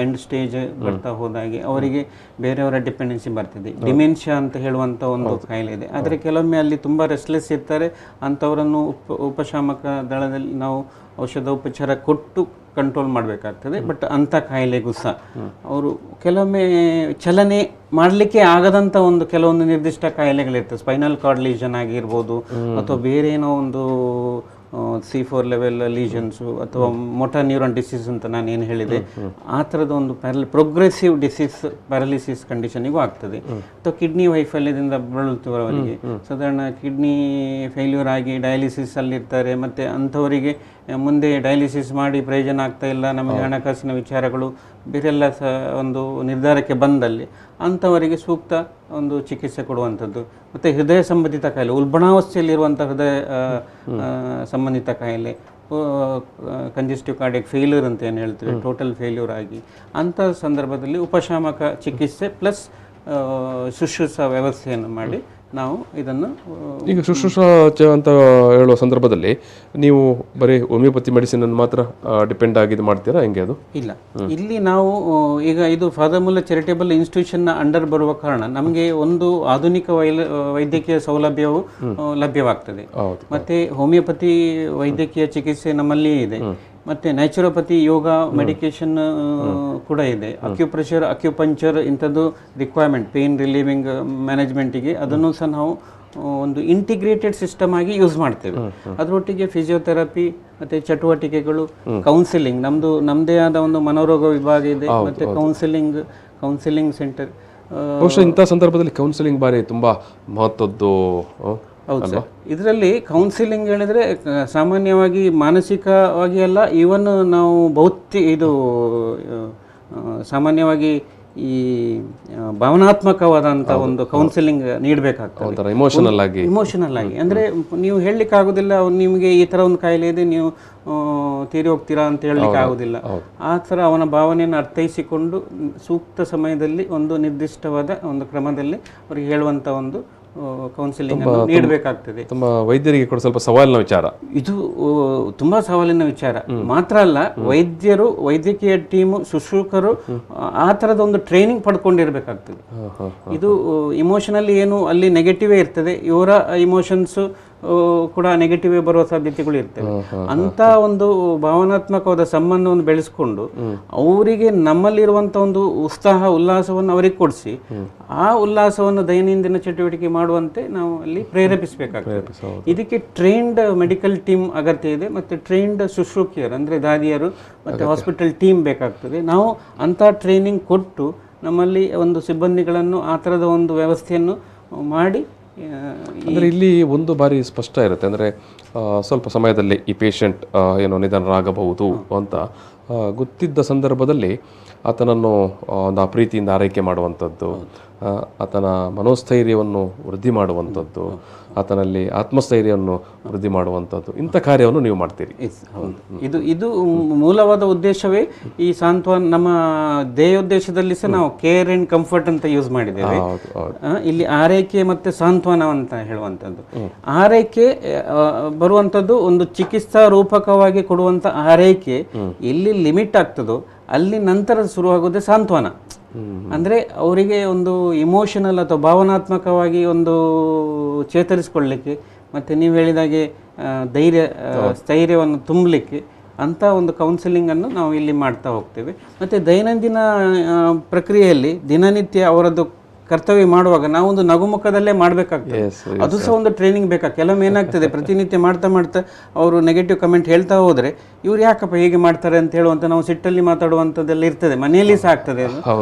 ಎಂಡ್ ಸ್ಟೇಜ್ ಬರ್ತಾ ಹೋದಾಗೆ ಅವರಿಗೆ ಬೇರೆಯವರ ಡಿಪೆಂಡೆನ್ಸಿ ಬರ್ತದೆ. ಡಿಮೆನ್ಷಿಯಾ ಅಂತ ಹೇಳುವಂತ ಒಂದು ಕಾಯಿಲೆ ಇದೆ. ಆದರೆ ಕೆಲವೊಮ್ಮೆ ಅಲ್ಲಿ ತುಂಬಾ ರೆಸ್ಟ್ಲೆಸ್ ಇರ್ತಾರೆ, ಅಂಥವರನ್ನು ಉಪಶಾಮಕ ದಳದಲ್ಲಿ ನಾವು ಔಷಧೋಪಚಾರ ಕೊಟ್ಟು ಕಂಟ್ರೋಲ್ ಮಾಡಬೇಕಾಗ್ತದೆ. ಬಟ್ ಅಂಥ ಕಾಯಿಲೆಗೂ ಸಹ ಅವರು ಕೆಲವೊಮ್ಮೆ ಚಲನೆ ಮಾಡಲಿಕ್ಕೆ ಆಗದಂಥ ಒಂದು ಕೆಲವೊಂದು ನಿರ್ದಿಷ್ಟ ಕಾಯಿಲೆಗಳಿರ್ತವೆ. ಸ್ಪೈನಲ್ ಕಾರ್ಡ್ ಲೀಷನ್ ಆಗಿರ್ಬೋದು, ಅಥವಾ ಬೇರೆ ಏನೋ ಒಂದು C4 ಲೆವೆಲ್ ಲೀಷನ್ಸು, ಅಥವಾ ಮೋಟಾರ್ ನ್ಯೂರಾನ್ ಡಿಸೀಸ್ ಅಂತ ನಾನು ಏನು ಹೇಳಿದೆ, ಆ ಥರದ ಒಂದು ಪ್ರೋಗ್ರೆಸಿವ್ ಡಿಸೀಸ್ ಪ್ಯಾರಾಲಿಸಿಸ್ ಕಂಡೀಷನಿಗೂ ಆಗ್ತದೆ. ಅಥವಾ ಕಿಡ್ನಿ ವೈಫಲ್ಯದಿಂದ ಬಳಲುತ್ತಿರುವವರಿಗೆ ಸಾಧಾರಣ ಕಿಡ್ನಿ ಫೇಲ್ಯೂರ್ ಆಗಿ ಡಯಾಲಿಸಿಸ್ ಅಲ್ಲಿರ್ತಾರೆ. ಮತ್ತು ಅಂಥವರಿಗೆ ಮುಂದೆ ಡಯಾಲಿಸಿಸ್ ಮಾಡಿ ಪ್ರಯೋಜನ ಆಗ್ತಾ ಇಲ್ಲ, ನಮಗೆ ಹಣಕಾಸಿನ ವಿಚಾರಗಳು ಬೇರೆಲ್ಲ ಸಹ ಒಂದು ನಿರ್ಧಾರಕ್ಕೆ ಬಂದಲ್ಲಿ ಅಂಥವರಿಗೆ ಸೂಕ್ತ ಒಂದು ಚಿಕಿತ್ಸೆ ಕೊಡುವಂಥದ್ದು. ಮತ್ತು ಹೃದಯ ಸಂಬಂಧಿತ ಕಾಯಿಲೆ, ಉಲ್ಬಣಾವಸ್ಥೆಯಲ್ಲಿರುವಂಥ ಹೃದಯ ಸಂಬಂಧಿತ ಕಾಯಿಲೆ, ಕಂಜೆಸ್ಟಿವ್ ಕಾರ್ಡಿಯಕ್ ಫೇಲ್ಯೂರ್ ಅಂತ ಏನು ಹೇಳ್ತೀವಿ, ಟೋಟಲ್ ಫೇಲ್ಯೂರ್ ಆಗಿ ಅಂಥ ಸಂದರ್ಭದಲ್ಲಿ ಉಪಶಾಮಕ ಚಿಕಿತ್ಸೆ ಪ್ಲಸ್ ಶುಶ್ರೂಷಾ ವ್ಯವಸ್ಥೆಯನ್ನು ಮಾಡಿ ನಾವು ಇದನ್ನು ಈಗ ಶುಶ್ರೂಷಾ ಅಂತ ಹೇಳುವ ಸಂದರ್ಭದಲ್ಲಿ ನೀವು ಬರೀ ಹೋಮಿಯೋಪತಿ ಮೆಡಿಸಿನ್ ಅನ್ನು ಮಾತ್ರ ಡಿಪೆಂಡ್ ಆಗಿ ಮಾಡ್ತೀರಾ ಹೆಂಗೆ ಅದು? ಇಲ್ಲ, ಇಲ್ಲಿ ನಾವು ಈಗ ಇದು ಫಾದರ್ ಮುಲ್ಲರ್ ಚಾರಿಟೇಬಲ್ ಇನ್ಸ್ಟಿಟ್ಯೂಷನ್ನ ಅಂಡರ್ ಬರುವ ಕಾರಣ ನಮಗೆ ಒಂದು ಆಧುನಿಕ ವೈದ್ಯಕೀಯ ಸೌಲಭ್ಯವು ಲಭ್ಯವಾಗ್ತದೆ. ಮತ್ತೆ ಹೋಮಿಯೋಪತಿ ವೈದ್ಯಕೀಯ ಚಿಕಿತ್ಸೆ ನಮ್ಮಲ್ಲಿ ಇದೆ. ಮತ್ತೆ ನ್ಯಾಚುರೋಪತಿ, ಯೋಗ, ಮೆಡಿಕೇಶನ್ ಕೂಡ ಇದೆ. ಅಕ್ಯುಪ್ರೆಷರ್, ಅಕ್ಯುಪಂಕ್ಚರ್ ಇಂಥದ್ದು ರಿಕ್ವೈರ್ಮೆಂಟ್ ಪೇನ್ ರಿಲೀವಿಂಗ್ ಮ್ಯಾನೇಜ್ಮೆಂಟಿಗೆ ಅದನ್ನು ಸಹ ನಾವು ಒಂದು ಇಂಟಿಗ್ರೇಟೆಡ್ ಸಿಸ್ಟಮ್ ಆಗಿ ಯೂಸ್ ಮಾಡ್ತೇವೆ. ಅದರೊಟ್ಟಿಗೆ ಫಿಸಿಯೋಥೆರಪಿ ಮತ್ತೆ ಚಟುವಟಿಕೆಗಳು, ಕೌನ್ಸಿಲಿಂಗ್, ನಮ್ಮದೇ ಆದ ಒಂದು ಮನೋರೋಗ ವಿಭಾಗ ಇದೆ. ಮತ್ತೆ ಕೌನ್ಸಿಲಿಂಗ್ ಸೆಂಟರ್. ಬಹುಶಃ ಇಂಥ ಸಂದರ್ಭದಲ್ಲಿ ಕೌನ್ಸಿಲಿಂಗ್ ಬಾರಿ ತುಂಬಾ ಮಹತ್ವದ್ದು. ಹೌದು ಸರ್. ಇದರಲ್ಲಿ ಕೌನ್ಸಿಲಿಂಗ್ ಹೇಳಿದ್ರೆ ಸಾಮಾನ್ಯವಾಗಿ ಮಾನಸಿಕವಾಗಿ ಅಲ್ಲ, ಈವನ್ ನಾವು ಸಾಮಾನ್ಯವಾಗಿ ಈ ಭಾವನಾತ್ಮಕವಾದಂಥ ಒಂದು ಕೌನ್ಸಿಲಿಂಗ್ ನೀಡಬೇಕಾಗ್ತದೆ. ಇಮೋಷನಲ್ ಆಗಿ ಅಂದರೆ ನೀವು ಹೇಳಲಿಕ್ಕೆ ಆಗೋದಿಲ್ಲ, ನಿಮಗೆ ಈ ಥರ ಒಂದು ಕಾಯಿಲೆ ಇದೆ, ನೀವು ತೀರಿ ಹೋಗ್ತೀರಾ ಅಂತ ಹೇಳಲಿಕ್ಕೆ ಆಗೋದಿಲ್ಲ. ಆ ಥರ ಅವನ ಭಾವನೆಯನ್ನು ಅರ್ಥೈಸಿಕೊಂಡು ಸೂಕ್ತ ಸಮಯದಲ್ಲಿ ಒಂದು ನಿರ್ದಿಷ್ಟವಾದ ಒಂದು ಕ್ರಮದಲ್ಲಿ ಅವರಿಗೆ ಹೇಳುವಂಥ ಒಂದು ಕೌನ್ಸಿಲಿಂಗ್ ಅನ್ನು ನೀಡಬೇಕಾಗ್ತದೆ. ತುಂಬ ವೈದ್ಯರಿಗೆ ಕೂಡ ಸ್ವಲ್ಪ ಸವಾಲಿನ ವಿಚಾರ ಇದು. ತುಂಬಾ ಸವಾಲಿನ ವಿಚಾರ ಮಾತ್ರ ಅಲ್ಲ, ವೈದ್ಯರು, ವೈದ್ಯಕೀಯ ಟೀಮು, ಶುಶ್ರೂಷಕರು ಆ ಥರದ ಒಂದು ಟ್ರೈನಿಂಗ್ ಪಡ್ಕೊಂಡಿರ್ಬೇಕಾಗ್ತದೆ. ಇದು ಇಮೋಷನಲ್ಲಿ ಏನು ಅಲ್ಲಿ ನೆಗೆಟಿವೇ ಇರ್ತದೆ, ಇವರ ಇಮೋಷನ್ಸು ಕೂಡ ನೆಗೆಟಿವ್ ಬರುವ ಸಾಧ್ಯತೆಗಳು ಇರ್ತವೆ. ಅಂತ ಒಂದು ಭಾವನಾತ್ಮಕವಾದ ಸಂಬಂಧವನ್ನು ಬೆಳೆಸ್ಕೊಂಡು ಅವರಿಗೆ ನಮ್ಮಲ್ಲಿರುವಂಥ ಒಂದು ಉತ್ಸಾಹ, ಉಲ್ಲಾಸವನ್ನು ಅವರಿಗೆ ಕೊಡಿಸಿ ಆ ಉಲ್ಲಾಸವನ್ನು ದೈನಂದಿನ ಚಟುವಟಿಕೆ ಮಾಡುವಂತೆ ನಾವು ಅಲ್ಲಿ ಪ್ರೇರೇಪಿಸಬೇಕಾಗ್ತದೆ. ಇದಕ್ಕೆ ಟ್ರೈನ್ಡ್ ಮೆಡಿಕಲ್ ಟೀಮ್ ಅಗತ್ಯ ಇದೆ. ಮತ್ತು ಟ್ರೈನ್ಡ್ ಶುಶ್ರೂಷಕಿಯರು ಅಂದರೆ ದಾದಿಯರು ಮತ್ತು ಹಾಸ್ಪಿಟಲ್ ಟೀಮ್ ಬೇಕಾಗ್ತದೆ. ನಾವು ಅಂಥ ಟ್ರೈನಿಂಗ್ ಕೊಟ್ಟು ನಮ್ಮಲ್ಲಿ ಒಂದು ಸಿಬ್ಬಂದಿಗಳನ್ನು ಆ ಥರದ ಒಂದು ವ್ಯವಸ್ಥೆಯನ್ನು ಮಾಡಿ, ಅಂದರೆ ಇಲ್ಲಿ ಒಂದು ಬಾರಿ ಸ್ಪಷ್ಟ ಇರುತ್ತೆ, ಅಂದರೆ ಸ್ವಲ್ಪ ಸಮಯದಲ್ಲಿ ಈ ಪೇಷಂಟ್ ಏನೋ ನಿಧನರಾಗಬಹುದು ಅಂತ ಗೊತ್ತಿದ್ದ ಸಂದರ್ಭದಲ್ಲಿ ಆತನನ್ನು ಒಂದು ಪ್ರೀತಿಯಿಂದ ಆರೈಕೆ ಮಾಡುವಂಥದ್ದು, ಆತನ ಮನೋಸ್ಥೈರ್ಯವನ್ನು ವೃದ್ಧಿ ಮಾಡುವಂಥದ್ದು, ಆತನಲ್ಲಿ ಆತ್ಮಸ್ಥೈರ್ಯವನ್ನು ವೃದ್ಧಿ ಮಾಡುವಂಥದ್ದು, ಇಂಥ ಕಾರ್ಯವನ್ನು ನೀವು ಮಾಡ್ತೀರಿ. ಇದು ಮೂಲವಾದ ಉದ್ದೇಶವೇ ಈ ಸಾಂತ್ವನ. ನಮ್ಮ ಧ್ಯೇಯೋದ್ದೇಶದಲ್ಲಿ ಸಹ ನಾವು ಕೇರ್ ಅಂಡ್ ಕಂಫರ್ಟ್ ಅಂತ ಯೂಸ್ ಮಾಡಿದ್ದೇವೆ. ಇಲ್ಲಿ ಆರೈಕೆ ಮತ್ತೆ ಸಾಂತ್ವನ ಅಂತ ಹೇಳುವಂಥದ್ದು. ಆರೈಕೆ ಬರುವಂಥದ್ದು ಒಂದು ಚಿಕಿತ್ಸಾ ರೂಪಕವಾಗಿ ಕೊಡುವಂಥ ಆರೈಕೆ ಎಲ್ಲಿ ಲಿಮಿಟ್ ಆಗ್ತದೋ ಅಲ್ಲಿ ನಂತರ ಶುರುವಾಗೋದೇ ಸಾಂತ್ವನ. ಅಂದರೆ ಅವರಿಗೆ ಒಂದು ಇಮೋಷನಲ್ ಅಥವಾ ಭಾವನಾತ್ಮಕವಾಗಿ ಒಂದು ಚೇತರಿಸಿಕೊಳ್ಳಲಿಕ್ಕೆ, ಮತ್ತು ನೀವು ಹೇಳಿದಾಗೆ ಸ್ಥೈರ್ಯವನ್ನು ತುಂಬಲಿಕ್ಕೆ ಅಂಥ ಒಂದು ಕೌನ್ಸಿಲಿಂಗನ್ನು ನಾವು ಇಲ್ಲಿ ಮಾಡ್ತಾ ಹೋಗ್ತೇವೆ. ಮತ್ತು ದೈನಂದಿನ ಪ್ರಕ್ರಿಯೆಯಲ್ಲಿ ದಿನನಿತ್ಯ ಅವರದ್ದು ಕರ್ತವ್ಯ ಮಾಡುವಾಗ ನಾವು ಒಂದು ನಗುಮುಖದಲ್ಲೇ ಮಾಡಬೇಕಾಗ್ತದೆ. ಅದು ಸಹ ಒಂದು ಟ್ರೈನಿಂಗ್ ಬೇಕಾಗ್ತದೆ. ಕೆಲವೊಮ್ಮೆ ಏನಾಗ್ತದೆ, ಪ್ರತಿನಿತ್ಯ ಮಾಡ್ತಾ ಅವರು ನೆಗೆಟಿವ್ ಕಮೆಂಟ್ ಹೇಳ್ತಾ ಹೋದರೆ ಇವ್ರು ಯಾಕಪ್ಪ ಹೇಗೆ ಮಾಡ್ತಾರೆ ಅಂತ ಹೇಳುವಂಥ ನಾವು ಸಿಟ್ಟಲ್ಲಿ ಮಾತಾಡುವಂಥದ್ದೆಲ್ಲ ಇರ್ತದೆ, ಮನೆಯಲ್ಲಿ ಸಹ ಆಗ್ತದೆ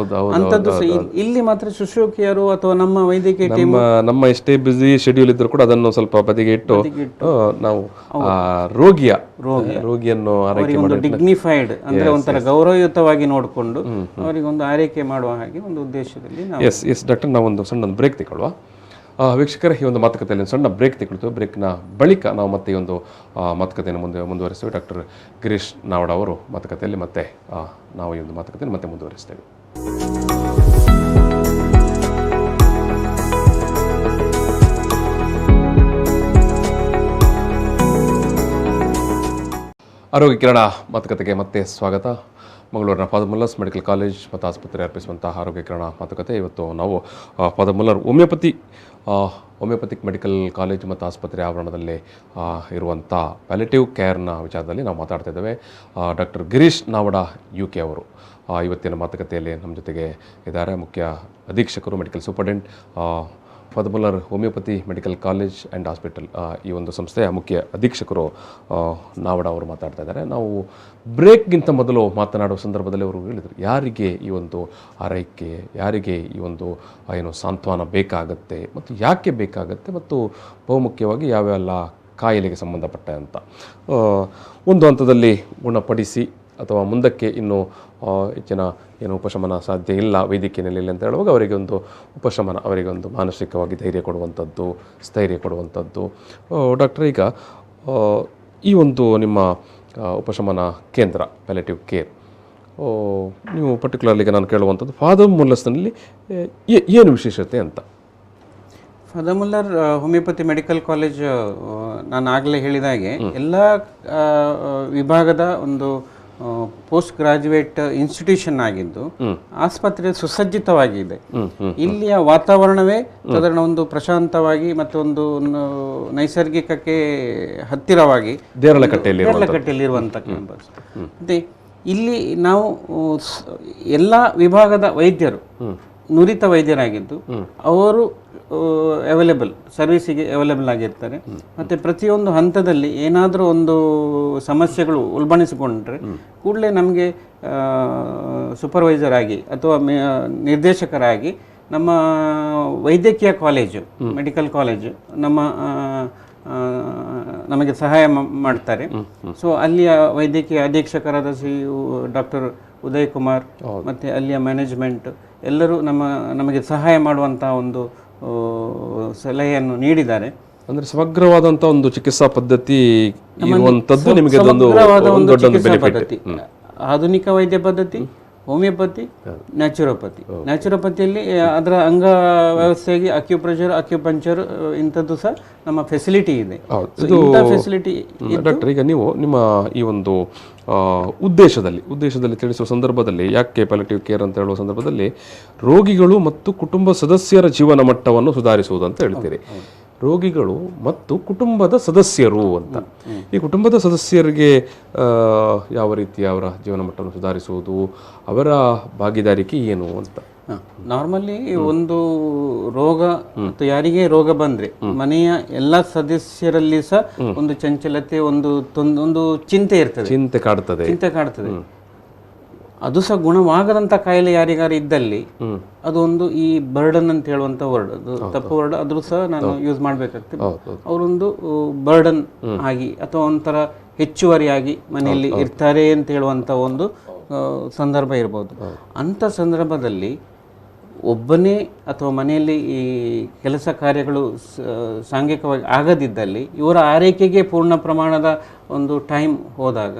ಅಂಥದ್ದು. ಇಲ್ಲಿ ಮಾತ್ರ ಶುಶ್ರೂಷಕಿಯರು ಅಥವಾ ನಮ್ಮ ವೈದ್ಯಕೀಯ ಟೀಮ್ ನಮ್ಮ ಎಷ್ಟೇ ಬಿಸಿ ಶೆಡ್ಯೂಲ್ ಇದ್ರೂ ಕೂಡ ಅದನ್ನು ಸ್ವಲ್ಪ ಬದಿಗೆ ಇಟ್ಟು ನಾವು ರೋಗಿಯನ್ನು ಒಂದು ಡಿಗ್ನಿಫೈಡ್ ಅಂದರೆ ಒಂಥರ ಗೌರವಯುತವಾಗಿ ನೋಡಿಕೊಂಡು ಅವರಿಗೊಂದು ಆರೈಕೆ ಮಾಡುವ ಹಾಗೆ ಒಂದು ಉದ್ದೇಶದಲ್ಲಿ ನಾವೊಂದು ಸಣ್ಣ ಬ್ರೇಕ್ ತಗೊಳ್ಳುವ. ವೀಕ್ಷಕರ, ಈ ಒಂದು ಮಾತುಕತೆಯಲ್ಲಿ ಒಂದು ಸಣ್ಣ ಬ್ರೇಕ್ ತಗೊಳ್ತೇವೆ. ಬ್ರೇಕ್ನ ಬಳಿಕ ನಾವು ಮತ್ತೆ ಈ ಒಂದು ಮಾತುಕತೆಯನ್ನು ಮುಂದುವರಿಸ್ತೇವೆ. ಡಾಕ್ಟರ್ ಗಿರೀಶ್ ನಾವಡ ಅವರು ಮಾತುಕತೆಯಲ್ಲಿ ಮತ್ತೆ ನಾವು ಈ ಒಂದು ಮಾತುಕತೆಯನ್ನು ಮತ್ತೆ ಮುಂದುವರಿಸ್ತೇವೆ. ಆರೋಗ್ಯ ಕಿರಣ ಮಾತುಕತೆಗೆ ಮತ್ತೆ ಸ್ವಾಗತ. ಮಂಗಳೂರಿನ ಫಾದರ್ ಮುಲ್ಲರ್ಸ್ ಮೆಡಿಕಲ್ ಕಾಲೇಜ್ ಮತ್ತು ಆಸ್ಪತ್ರೆ ಅರ್ಪಿಸುವಂತಹ ಆರೋಗ್ಯ ಕಿರಣ ಮಾತುಕತೆ. ಇವತ್ತು ನಾವು father Muller homoeopathic medical college ಮತ್ತು ಆಸ್ಪತ್ರೆ ಆವರಣದಲ್ಲಿ ಇರುವಂಥ ಪ್ಯಾಲಿಟಿವ್ ಕೇರ್ನ ವಿಚಾರದಲ್ಲಿ ನಾವು ಮಾತಾಡ್ತಾ ಇದ್ದೇವೆ. ಡಾಕ್ಟರ್ ಗಿರೀಶ್ ನಾವಡ UK ಅವರು ಇವತ್ತಿನ ಮಾತುಕತೆಯಲ್ಲಿ ನಮ್ಮ ಜೊತೆಗೆ ಇದ್ದಾರೆ. ಮುಖ್ಯ ಅಧೀಕ್ಷಕರು, medical superintendent, father Muller homoeopathy medical college and hospital, ಈ ಒಂದು ಸಂಸ್ಥೆಯ ಮುಖ್ಯ ಅಧೀಕ್ಷಕರು ನಾವಡ ಅವರು ಮಾತಾಡ್ತಾ ಇದ್ದಾರೆ. ನಾವು ಬ್ರೇಕ್ಗಿಂತ ಮೊದಲು ಮಾತನಾಡುವ ಸಂದರ್ಭದಲ್ಲಿ ಅವರು ಹೇಳಿದರು, ಯಾರಿಗೆ ಈ ಒಂದು ಆರೈಕೆ, ಯಾರಿಗೆ ಈ ಒಂದು ಏನು ಸಾಂತ್ವನ ಬೇಕಾಗತ್ತೆ ಮತ್ತು ಯಾಕೆ ಬೇಕಾಗತ್ತೆ, ಮತ್ತು ಬಹುಮುಖ್ಯವಾಗಿ ಯಾವೆಲ್ಲ ಕಾಯಿಲೆಗೆ ಸಂಬಂಧಪಟ್ಟ ಅಂತ ಒಂದು ಹಂತದಲ್ಲಿ ಗುಣಪಡಿಸಿ ಅಥವಾ ಮುಂದಕ್ಕೆ ಇನ್ನೂ ಹೆಚ್ಚಿನ ಏನು ಉಪಶಮನ ಸಾಧ್ಯ ಇಲ್ಲ ವೈದ್ಯಕೀಯ ನೆಲೆಯಲ್ಲಿ ಅಂತ ಹೇಳುವಾಗ ಅವರಿಗೆ ಒಂದು ಉಪಶಮನ, ಅವರಿಗೆ ಒಂದು ಮಾನಸಿಕವಾಗಿ ಧೈರ್ಯ ಕೊಡುವಂಥದ್ದು, ಸ್ಥೈರ್ಯ ಕೊಡುವಂಥದ್ದು. ಡಾಕ್ಟರ್, ಈಗ ಈ ಒಂದು ನಿಮ್ಮ ಉಪಶಮನ ಕೇಂದ್ರ ಪ್ಯಾಲಿಟಿವ್ ಕೇರ್, ನೀವು ಪರ್ಟಿಕ್ಯುಲರ್ಲಿ ನಾನು ಕೇಳುವಂಥದ್ದು ಫಾದರ್ ಮುಲ್ಲರ್ಸ್ನಲ್ಲಿ ಏನು ವಿಶೇಷತೆ ಅಂತ? Father Muller homoeopathy medical college ನಾನು ಆಗಲೇ ಹೇಳಿದ ಹಾಗೆ ಎಲ್ಲ ವಿಭಾಗದ ಒಂದು ಪೋಸ್ಟ್ ಗ್ರಾಜುಯೇಟ್ ಇನ್ಸ್ಟಿಟ್ಯೂಷನ್ ಆಗಿದ್ದು ಆಸ್ಪತ್ರೆ ಸುಸಜ್ಜಿತವಾಗಿದೆ. ಇಲ್ಲಿಯ ವಾತಾವರಣವೇ ಸಾಧಾರಣ ಒಂದು ಪ್ರಶಾಂತವಾಗಿ ಮತ್ತು ಒಂದು ನೈಸರ್ಗಿಕಕ್ಕೆ ಹತ್ತಿರವಾಗಿ ದೇರಳಕಟ್ಟೆಯಲ್ಲಿರುವಂಥ ಕ್ಯಾಂಪಸ್. ಮತ್ತೆ ಇಲ್ಲಿ ನಾವು ಎಲ್ಲ ವಿಭಾಗದ ವೈದ್ಯರು ನುರಿತ ವೈದ್ಯರಾಗಿದ್ದು ಅವರು ಸರ್ವಿಸಿಗೆ ಅವೈಲೇಬಲ್ ಆಗಿರ್ತಾರೆ. ಮತ್ತು ಪ್ರತಿಯೊಂದು ಹಂತದಲ್ಲಿ ಏನಾದರೂ ಒಂದು ಸಮಸ್ಯೆಗಳು ಉಲ್ಬಣಿಸಿಕೊಂಡ್ರೆ ಕೂಡಲೇ ನಮಗೆ ಸೂಪರ್ವೈಸರ್ ಆಗಿ ಅಥವಾ ನಿರ್ದೇಶಕರಾಗಿ ನಮ್ಮ ವೈದ್ಯಕೀಯ ಕಾಲೇಜು ಮೆಡಿಕಲ್ ಕಾಲೇಜು ನಮಗೆ ಸಹಾಯ ಮಾಡ್ತಾರೆ. ಸೊ ಅಲ್ಲಿಯ ವೈದ್ಯಕೀಯ ಅಧೀಕ್ಷಕರಾದ ಡಾಕ್ಟರ್ ಉದಯ್ ಕುಮಾರ್ ಮತ್ತು ಅಲ್ಲಿಯ ಮ್ಯಾನೇಜ್ಮೆಂಟ್ ಎಲ್ಲರೂ ನಮಗೆ ಸಹಾಯ ಮಾಡುವಂಥ ಒಂದು ಸಲಹೆಯನ್ನು ನೀಡಿದ್ದಾರೆ. ಅಂದರೆ ಸಮಗ್ರವಾದಂಥ ಒಂದು ಚಿಕಿತ್ಸಾ ಪದ್ಧತಿ ಇರುವಂಥದ್ದು ನಿಮಗೆ ಒಂದು ಚಿಕಿತ್ಸಾ ಪದ್ಧತಿ, ಆಧುನಿಕ ವೈದ್ಯ ಪದ್ಧತಿ, ಹೋಮಿಯೋಪತಿ, ನ್ಯಾಚುರೋಪತಿಯಲ್ಲಿ ಅದರ ಅಂಗ ವ್ಯವಸ್ಥೆಯಾಗಿ ಅಕ್ಯುಪ್ರೆಷರ್, ಅಕ್ಯುಪಂಕ್ಚರ್ ಇಂಥದ್ದು ಸಹ ನಮ್ಮ ಫೆಸಿಲಿಟಿ ಇದೆ. ಫೆಸಿಲಿಟಿ ಡಾಕ್ಟರ್, ಈಗ ನೀವು ನಿಮ್ಮ ಈ ಒಂದು ಉದ್ದೇಶದಲ್ಲಿ ತಿಳಿಸುವ ಸಂದರ್ಭದಲ್ಲಿ ಯಾಕೆ ಪ್ಯಾಲಿಯೇಟಿವ್ ಕೇರ್ ಅಂತ ಹೇಳುವ ಸಂದರ್ಭದಲ್ಲಿ ರೋಗಿಗಳು ಮತ್ತು ಕುಟುಂಬ ಸದಸ್ಯರ ಜೀವನ ಮಟ್ಟವನ್ನು ಸುಧಾರಿಸುವುದು ಅಂತ ಹೇಳ್ತೀರಿ. ರೋಗಿಗಳು ಮತ್ತು ಕುಟುಂಬದ ಸದಸ್ಯರು ಅಂತ, ಈ ಕುಟುಂಬದ ಸದಸ್ಯರಿಗೆ ಯಾವ ರೀತಿ ಅವರ ಜೀವನ ಮಟ್ಟವನ್ನು ಸುಧಾರಿಸುವುದು, ಅವರ ಭಾಗಿದಾರಿಕೆ ಏನು ಅಂತ? ನಾರ್ಮಲಿ ಒಂದು ರೋಗ ಮತ್ತು ಯಾರಿಗೆ ರೋಗ ಬಂದ್ರೆ ಮನೆಯ ಎಲ್ಲ ಸದಸ್ಯರಲ್ಲಿ ಸಹ ಒಂದು ಚಂಚಲತೆ, ಒಂದು ಚಿಂತೆ ಇರ್ತದೆ, ಚಿಂತೆ ಕಾಡ್ತದೆ. ಅದು ಸಹ ಗುಣವಾಗದಂತ ಕಾಯಿಲೆ ಯಾರಿಗಾರು ಇದ್ದಲ್ಲಿ ಅದೊಂದು ಈ ಬರ್ಡನ್ ಅಂತ ಹೇಳುವಂತ ವರ್ಡ್, ಅದು ತಪ್ಪು ವರ್ಡ್, ಅದ್ರೂ ಸಹ ನಾನು ಯೂಸ್ ಮಾಡ್ಬೇಕಾಗ್ತದೆ. ಅವರೊಂದು ಬರ್ಡನ್ ಆಗಿ ಅಥವಾ ಒಂಥರ ಹೆಚ್ಚುವರಿಯಾಗಿ ಮನೆಯಲ್ಲಿ ಇರ್ತಾರೆ ಅಂತ ಹೇಳುವಂತ ಒಂದು ಸಂದರ್ಭ ಇರ್ಬೋದು. ಅಂತ ಸಂದರ್ಭದಲ್ಲಿ ಒಬ್ಬನೇ ಅಥವಾ ಮನೆಯಲ್ಲಿ ಈ ಕೆಲಸ ಕಾರ್ಯಗಳು ಸಾಂಘಿಕವಾಗಿ ಆಗದಿದ್ದಲ್ಲಿ ಇವರ ಆರೈಕೆಗೆ ಪೂರ್ಣ ಪ್ರಮಾಣದ ಒಂದು ಟೈಮ್ ಹೋದಾಗ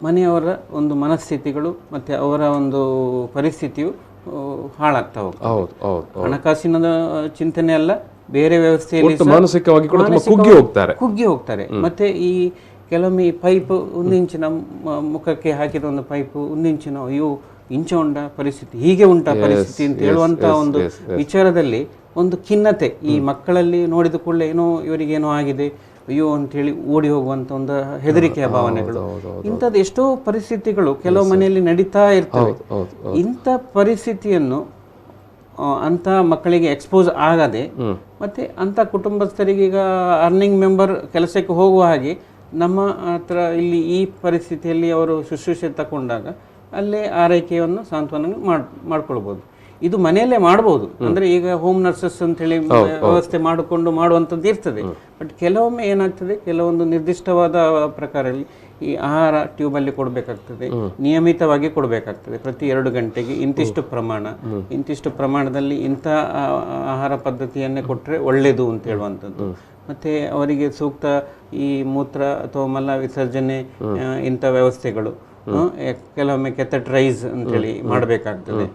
ಮನೆಯವರ ಒಂದು ಮನಸ್ಥಿತಿಗಳು ಮತ್ತು ಅವರ ಒಂದು ಪರಿಸ್ಥಿತಿಯು ಹಾಳಾಗ್ತಾ ಹೋಗ್ತದೆ. ಹಣಕಾಸಿನ ಚಿಂತನೆ ಅಲ್ಲ, ಬೇರೆ ವ್ಯವಸ್ಥೆಯಲ್ಲಿ ಮಾನಸಿಕವಾಗಿ ಕುಗ್ಗಿ ಹೋಗ್ತಾರೆ. ಮತ್ತೆ ಈ ಕೆಲವೊಮ್ಮೆ ಪೈಪ್ 1 ಇಂಚಿನ ಮುಖಕ್ಕೆ ಹಾಕಿದ ಒಂದು ಪೈಪು 1 ಇಂಚಿನ ಇಂಚ ಉಂಟ ಪರಿಸ್ಥಿತಿ, ಹೀಗೆ ಉಂಟ ಪರಿಸ್ಥಿತಿ ಅಂತ ಹೇಳುವಂತ ಒಂದು ವಿಚಾರದಲ್ಲಿ ಒಂದು ಖಿನ್ನತೆ ಈ ಮಕ್ಕಳಲ್ಲಿ ನೋಡಿದ ಕೂಡಲೇ ಏನೋ ಇವರಿಗೇನೋ ಆಗಿದೆ, ಅಯ್ಯೋ ಅಂತೇಳಿ ಓಡಿ ಹೋಗುವಂತ ಒಂದು ಹೆದರಿಕೆಯ ಭಾವನೆಗಳು, ಇಂಥದ್ದು ಎಷ್ಟೋ ಪರಿಸ್ಥಿತಿಗಳು ಕೆಲವು ಮನೆಯಲ್ಲಿ ನಡೀತಾ ಇರ್ತವೆ. ಇಂಥ ಪರಿಸ್ಥಿತಿಯನ್ನು ಅಂತ ಮಕ್ಕಳಿಗೆ ಎಕ್ಸ್ಪೋಸ್ ಆಗದೆ ಮತ್ತೆ ಅಂತ ಕುಟುಂಬಸ್ಥರಿಗೆ ಈಗ ಅರ್ನಿಂಗ್ ಮೆಂಬರ್ ಕೆಲಸಕ್ಕೆ ಹೋಗುವ ಹಾಗೆ ನಮ್ಮ ಹತ್ರ ಇಲ್ಲಿ ಈ ಪರಿಸ್ಥಿತಿಯಲ್ಲಿ ಅವರು ಶುಶ್ರೂಷೆ ತಗೊಂಡಾಗ ಅಲ್ಲೇ ಆರೈಕೆಯನ್ನು ಸಾಂತ್ವನ ಮಾಡ್ಕೊಳ್ಬೋದು. ಇದು ಮನೆಯಲ್ಲೇ ಮಾಡ್ಬೋದು, ಅಂದ್ರೆ ಈಗ ಹೋಮ್ ನರ್ಸಸ್ ಅಂತೇಳಿ ವ್ಯವಸ್ಥೆ ಮಾಡಿಕೊಂಡು ಮಾಡುವಂಥದ್ದು ಇರ್ತದೆ. ಬಟ್ ಕೆಲವೊಮ್ಮೆ ಏನಾಗ್ತದೆ, ಕೆಲವೊಂದು ನಿರ್ದಿಷ್ಟವಾದ ಪ್ರಕಾರದಲ್ಲಿ ಈ ಆಹಾರ ಟ್ಯೂಬಲ್ಲಿ ಕೊಡಬೇಕಾಗ್ತದೆ, ನಿಯಮಿತವಾಗಿ ಕೊಡಬೇಕಾಗ್ತದೆ. ಪ್ರತಿ 2 ಗಂಟೆಗೆ ಇಂತಿಷ್ಟು ಪ್ರಮಾಣದಲ್ಲಿ ಇಂಥ ಆಹಾರ ಪದ್ಧತಿಯನ್ನೇ ಕೊಟ್ಟರೆ ಒಳ್ಳೆಯದು ಅಂತ ಹೇಳುವಂಥದ್ದು. ಮತ್ತು ಅವರಿಗೆ ಸೂಕ್ತ ಈ ಮೂತ್ರ ಅಥವಾ ಮಲ ವಿಸರ್ಜನೆ ಇಂಥ ವ್ಯವಸ್ಥೆಗಳು, ಕೆಲವೊಮ್ಮೆ ಕೆಥೆಟ್ರೈಸ್ ಅಂತೇಳಿ ಮಾಡಬೇಕಾಗ್ತದೆ,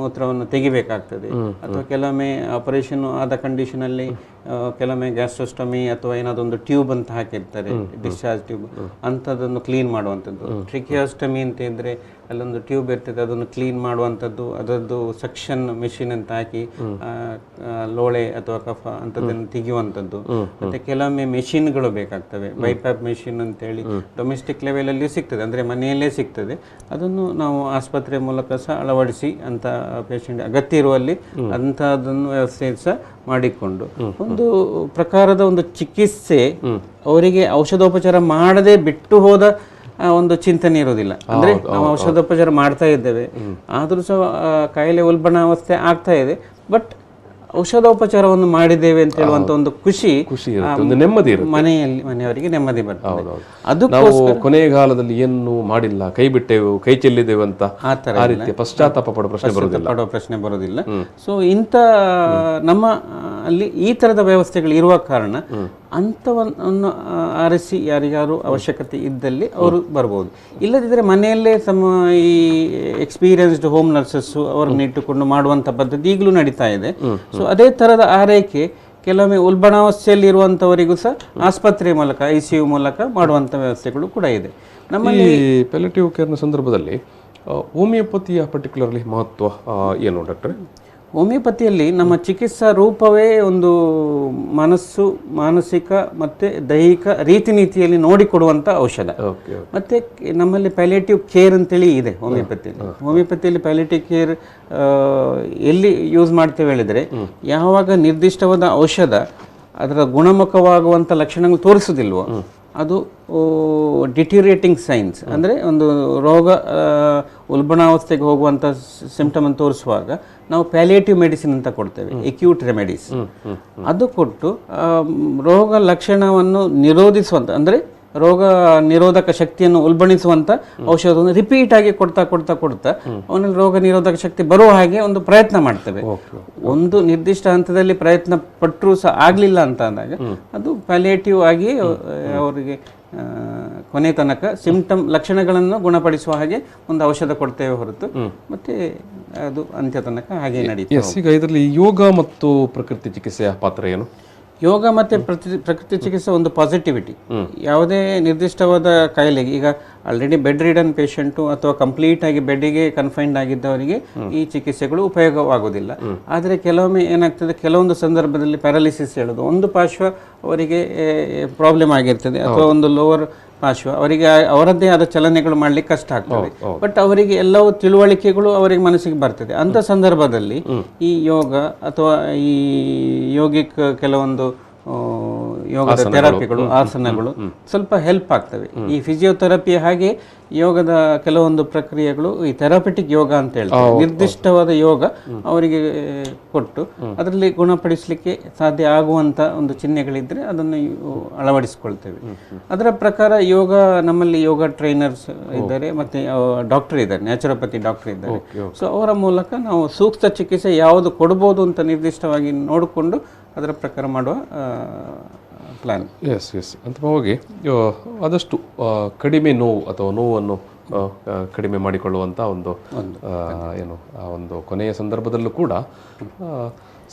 ಮೂತ್ರವನ್ನು ತೆಗಿಬೇಕಾಗ್ತದೆ. ಅಥವಾ ಕೆಲವೊಮ್ಮೆ ಆಪರೇಷನ್ ಆದ ಕಂಡೀಷನಲ್ಲಿ ಕೆಲವೊಮ್ಮೆ ಗ್ಯಾಸ್ಟ್ರೋಸ್ಟಮಿ ಅಥವಾ ಏನಾದೊಂದು ಟ್ಯೂಬ್ ಅಂತ ಹಾಕಿರ್ತಾರೆ, ಡಿಸ್ಚಾರ್ಜ್ ಟ್ಯೂಬ್, ಅಂಥದ್ದನ್ನು ಕ್ಲೀನ್ ಮಾಡುವಂಥದ್ದು. ಟ್ರಿಕಿಯಾಸ್ಟಮಿ ಅಂತ ಇದ್ದರೆ ಅಲ್ಲೊಂದು ಟ್ಯೂಬ್ ಇರ್ತದೆ, ಅದನ್ನು ಕ್ಲೀನ್ ಮಾಡುವಂಥದ್ದು, ಅದರದ್ದು ಸಕ್ಷನ್ ಮೆಷಿನ್ ಅಂತ ಹಾಕಿ ಲೋಳೆ ಅಥವಾ ಕಫ ಅಂಥದ್ದನ್ನು ತೆಗೆಯುವಂಥದ್ದು. ಮತ್ತು ಕೆಲವೊಮ್ಮೆ ಮೆಷಿನ್ಗಳು ಬೇಕಾಗ್ತವೆ, ಬೈಪ್ಯಾಪ್ ಮೆಷಿನ್ ಅಂತೇಳಿ ಡೊಮೆಸ್ಟಿಕ್ ಲೆವೆಲಲ್ಲಿ ಸಿಗ್ತದೆ, ಅಂದರೆ ಮನೆಯಲ್ಲೇ ಸಿಗ್ತದೆ. ಅದನ್ನು ನಾವು ಆಸ್ಪತ್ರೆ ಮೂಲಕ ಸಹ ಅಳವಡಿಸಿ ಅಂತ ಪೇಷಂಟ್ ಅಗತ್ಯ ಇರುವಲ್ಲಿ ಅಂಥದ್ದನ್ನು ವ್ಯವಸ್ಥೆ ಸಹ ಮಾಡಿಕೊಂಡು ಒಂದು ಪ್ರಕಾರದ ಒಂದು ಚಿಕಿತ್ಸೆ ಅವರಿಗೆ ಔಷಧೋಪಚಾರ ಮಾಡದೆ ಬಿಟ್ಟು ಹೋದ ಒಂದು ಚಿಂತನೆ ಇರೋದಿಲ್ಲ. ಅಂದ್ರೆ ನಾವು ಔಷಧೋಪಚಾರ ಮಾಡ್ತಾ ಇದ್ದೇವೆ, ಆದರೂ ಸಹ ಕಾಯಿಲೆ ಉಲ್ಬಣಾವಸ್ಥೆ ಆಗ್ತಾ ಇದೆ, ಬಟ್ ಔಷಧೋಪಚಾರವನ್ನು ಮಾಡಿದ್ದೇವೆ ಅಂತ ಹೇಳುವಂತ ಒಂದು ಖುಷಿ ಮನೆಯವರಿಗೆ ನೆಮ್ಮದಿ ಬರ್ತದೆ. ಅದು ಕೊನೆಗಾಲದಲ್ಲಿ ಏನು ಮಾಡಿಲ್ಲ, ಕೈ ಬಿಟ್ಟೆವು, ಕೈ ಚೆಲ್ಲಿದ್ದೇವೆ ಅಂತ ಆ ರೀತಿ ಪಶ್ಚಾತ್ತಾಪ ಪಡೋ ಪ್ರಶ್ನೆ ಬರೋದಿಲ್ಲ. ಸೊ ಇಂಥ ನಮ್ಮ ಅಲ್ಲಿ ಈ ಥರದ ವ್ಯವಸ್ಥೆಗಳು ಇರುವ ಕಾರಣ ಅಂಥವನ್ನು ಆರಿಸಿ ಯಾರಿಗಾರು ಅವಶ್ಯಕತೆ ಇದ್ದಲ್ಲಿ ಅವರು ಬರ್ಬೋದು. ಇಲ್ಲದಿದ್ದರೆ ಮನೆಯಲ್ಲೇ ಈ ಎಕ್ಸ್ಪೀರಿಯನ್ಸ್ಡ್ ಹೋಮ್ ನರ್ಸಸ್ಸು ಅವರನ್ನು ಇಟ್ಟುಕೊಂಡು ಮಾಡುವಂಥ ಪದ್ಧತಿ ಈಗಲೂ ನಡೀತಾ ಇದೆ. ಸೊ ಅದೇ ಥರದ ಆರೈಕೆ ಕೆಲವೊಮ್ಮೆ ಉಲ್ಬಣಾವಸ್ಥೆಯಲ್ಲಿ ಇರುವಂಥವರಿಗೂ ಸಹ ಆಸ್ಪತ್ರೆ ಮೂಲಕ ICU ಮೂಲಕ ಮಾಡುವಂಥ ವ್ಯವಸ್ಥೆಗಳು ಕೂಡ ಇದೆ. ನಮ್ಮಲ್ಲಿ ಪ್ಯಾಲಿಯೇಟಿವ್ ಕೇರ್ನ ಸಂದರ್ಭದಲ್ಲಿ ಹೋಮಿಯೋಪತಿಯ ಪರ್ಟಿಕ್ಯುಲರ್ಲಿ ಮಹತ್ವ ಏನು ಡಾಕ್ಟರ್? ಹೋಮಿಯೋಪತಿಯಲ್ಲಿ ನಮ್ಮ ಚಿಕಿತ್ಸಾ ರೂಪವೇ ಒಂದು ಮನಸ್ಸು, ಮಾನಸಿಕ ಮತ್ತು ದೈಹಿಕ ರೀತಿ ನೀತಿಯಲ್ಲಿ ನೋಡಿಕೊಡುವಂಥ ಔಷಧ. ಮತ್ತು ನಮ್ಮಲ್ಲಿ ಪ್ಯಾಲಿಯೇಟಿವ್ ಕೇರ್ ಅಂತೇಳಿ ಇದೆ ಹೋಮಿಯೋಪತಿಯಲ್ಲಿ ಪ್ಯಾಲಿಯೇಟಿವ್ ಕೇರ್ ಎಲ್ಲಿ ಯೂಸ್ ಮಾಡ್ತೇವೆ ಹೇಳಿದರೆ, ಯಾವಾಗ ನಿರ್ದಿಷ್ಟವಾದ ಔಷಧ ಅದರ ಗುಣಮುಖವಾಗುವಂಥ ಲಕ್ಷಣಗಳು ತೋರಿಸೋದಿಲ್ವೋ ಅದು ಡಿಟ್ಯೂರೇಟಿಂಗ್ ಸೈನ್ಸ್, ಅಂದರೆ ಒಂದು ರೋಗ ಉಲ್ಬಣಾವಸ್ಥೆಗೆ ಹೋಗುವಂಥ ಸಿಂಪ್ಟಮನ್ನು ತೋರಿಸುವಾಗ ನಾವು ಪ್ಯಾಲಿಯೇಟಿವ್ ಮೆಡಿಸಿನ್ ಅಂತ ಕೊಡ್ತೇವೆ, ಎಕ್ಯೂಟ್ ರೆಮಿಡೀಸ್. ಅದು ಕೊಟ್ಟು ರೋಗ ಲಕ್ಷಣವನ್ನು ನಿರೋಧಿಸುವಂಥ, ಅಂದರೆ ರೋಗ ನಿರೋಧಕ ಶಕ್ತಿಯನ್ನು ಉಲ್ಬಣಿಸುವಂಥ ಔಷಧವನ್ನು ರಿಪೀಟ್ ಆಗಿ ಕೊಡ್ತಾ ಅವನಲ್ಲಿ ರೋಗ ನಿರೋಧಕ ಶಕ್ತಿ ಬರುವ ಹಾಗೆ ಒಂದು ಪ್ರಯತ್ನ ಮಾಡ್ತೇವೆ. ಒಂದು ನಿರ್ದಿಷ್ಟ ಹಂತದಲ್ಲಿ ಪ್ರಯತ್ನ ಪಟ್ಟರೂ ಸಹ ಆಗಲಿಲ್ಲ ಅಂತ ಅಂದಾಗ ಅದು ಪ್ಯಾಲಿಯೇಟಿವ್ ಆಗಿ ಅವರಿಗೆ ಕೊನೆ ತನಕ ಲಕ್ಷಣಗಳನ್ನು ಗುಣಪಡಿಸುವ ಹಾಗೆ ಒಂದು ಔಷಧ ಕೊಡ್ತೇವೆ ಹೊರತು ಮತ್ತೆ ಅದು ಅಂತ್ಯ ತನಕ ಹಾಗೆ ನಡೀತದೆ. ಈಗ ಇದರಲ್ಲಿ ಯೋಗ ಮತ್ತು ಪ್ರಕೃತಿ ಚಿಕಿತ್ಸೆಯ ಪಾತ್ರ ಏನು? ಯೋಗ ಮತ್ತು ಪ್ರಕೃತಿ ಚಿಕಿತ್ಸೆ ಒಂದು ಪಾಸಿಟಿವಿಟಿ. ಯಾವುದೇ ನಿರ್ದಿಷ್ಟವಾದ ಕಾಯಿಲೆಗೆ, ಈಗ ಆಲ್ರೆಡಿ ಬೆಡ್ ರಿಡನ್ ಪೇಷಂಟು ಅಥವಾ ಕಂಪ್ಲೀಟ್ ಆಗಿ ಬೆಡ್ಡಿಗೆ ಕನ್ಫೈನ್ಡ್ ಆಗಿದ್ದವರಿಗೆ ಈ ಚಿಕಿತ್ಸೆಗಳು ಉಪಯೋಗವಾಗುವುದಿಲ್ಲ. ಆದರೆ ಕೆಲವೊಮ್ಮೆ ಏನಾಗ್ತದೆ, ಕೆಲವೊಂದು ಸಂದರ್ಭದಲ್ಲಿ ಪ್ಯಾರಾಲಿಸಿಸ್ ಹೇಳೋದು, ಒಂದು ಪಾರ್ಶ್ವ ಅವರಿಗೆ ಪ್ರಾಬ್ಲಮ್ ಆಗಿರ್ತದೆ ಅಥವಾ ಒಂದು ಲೋವರ್ ಪಾರ್ಶ್ವ ಅವರಿಗೆ ಅವರದ್ದೇ ಆದ ಚಲನೆಗಳು ಮಾಡಲಿಕ್ಕೆ ಕಷ್ಟ ಆಗ್ತದೆ. ಬಟ್ ಅವರಿಗೆ ಎಲ್ಲವೂ ತಿಳುವಳಿಕೆಗಳು ಅವರಿಗೆ ಮನಸ್ಸಿಗೆ ಬರ್ತದೆ. ಅಂಥ ಸಂದರ್ಭದಲ್ಲಿ ಈ ಯೋಗ ಅಥವಾ ಈ ಯೋಗಿಕ್ ಕೆಲವೊಂದು ಯೋಗದ ಥೆರಪಿಗಳು, ಆಸನಗಳು ಸ್ವಲ್ಪ ಹೆಲ್ಪ್ ಆಗ್ತವೆ. ಈ ಫಿಸಿಯೋಥೆರಪಿ ಹಾಗೆ ಯೋಗದ ಕೆಲವೊಂದು ಪ್ರಕ್ರಿಯೆಗಳು ಈ ಥೆರಪಿಟಿಕ್ ಯೋಗ ಅಂತ ಹೇಳ್ತಾರೆ. ನಿರ್ದಿಷ್ಟವಾದ ಯೋಗ ಅವರಿಗೆ ಕೊಟ್ಟು ಅದರಲ್ಲಿ ಗುಣಪಡಿಸಲಿಕ್ಕೆ ಸಾಧ್ಯ ಆಗುವಂಥ ಒಂದು ಚಿಹ್ನೆಗಳಿದ್ದರೆ ಅದನ್ನು ಅಳವಡಿಸಿಕೊಳ್ತೇವೆ. ಅದರ ಪ್ರಕಾರ ಯೋಗ, ನಮ್ಮಲ್ಲಿ ಯೋಗ ಟ್ರೈನರ್ಸ್ ಇದ್ದಾರೆ ಮತ್ತು ಡಾಕ್ಟರ್ ಇದ್ದಾರೆ, ನ್ಯಾಚುರೋಪತಿ ಡಾಕ್ಟರ್ ಇದ್ದಾರೆ. ಸೊ ಅವರ ಮೂಲಕ ನಾವು ಸೂಕ್ತ ಚಿಕಿತ್ಸೆ ಯಾವುದು ಕೊಡ್ಬೋದು ಅಂತ ನಿರ್ದಿಷ್ಟವಾಗಿ ನೋಡಿಕೊಂಡು ಅದರ ಪ್ರಕಾರ ಮಾಡುವ ಪ್ಲಾನ್. ಎಸ್ ಅಂತಿಮವಾಗಿ ಆದಷ್ಟು ಕಡಿಮೆ ನೋವು ಅಥವಾ ನೋವನ್ನು ಕಡಿಮೆ ಮಾಡಿಕೊಳ್ಳುವಂಥ ಒಂದು ಏನು ಆ ಒಂದು ಕೊನೆಯ ಸಂದರ್ಭದಲ್ಲೂ ಕೂಡ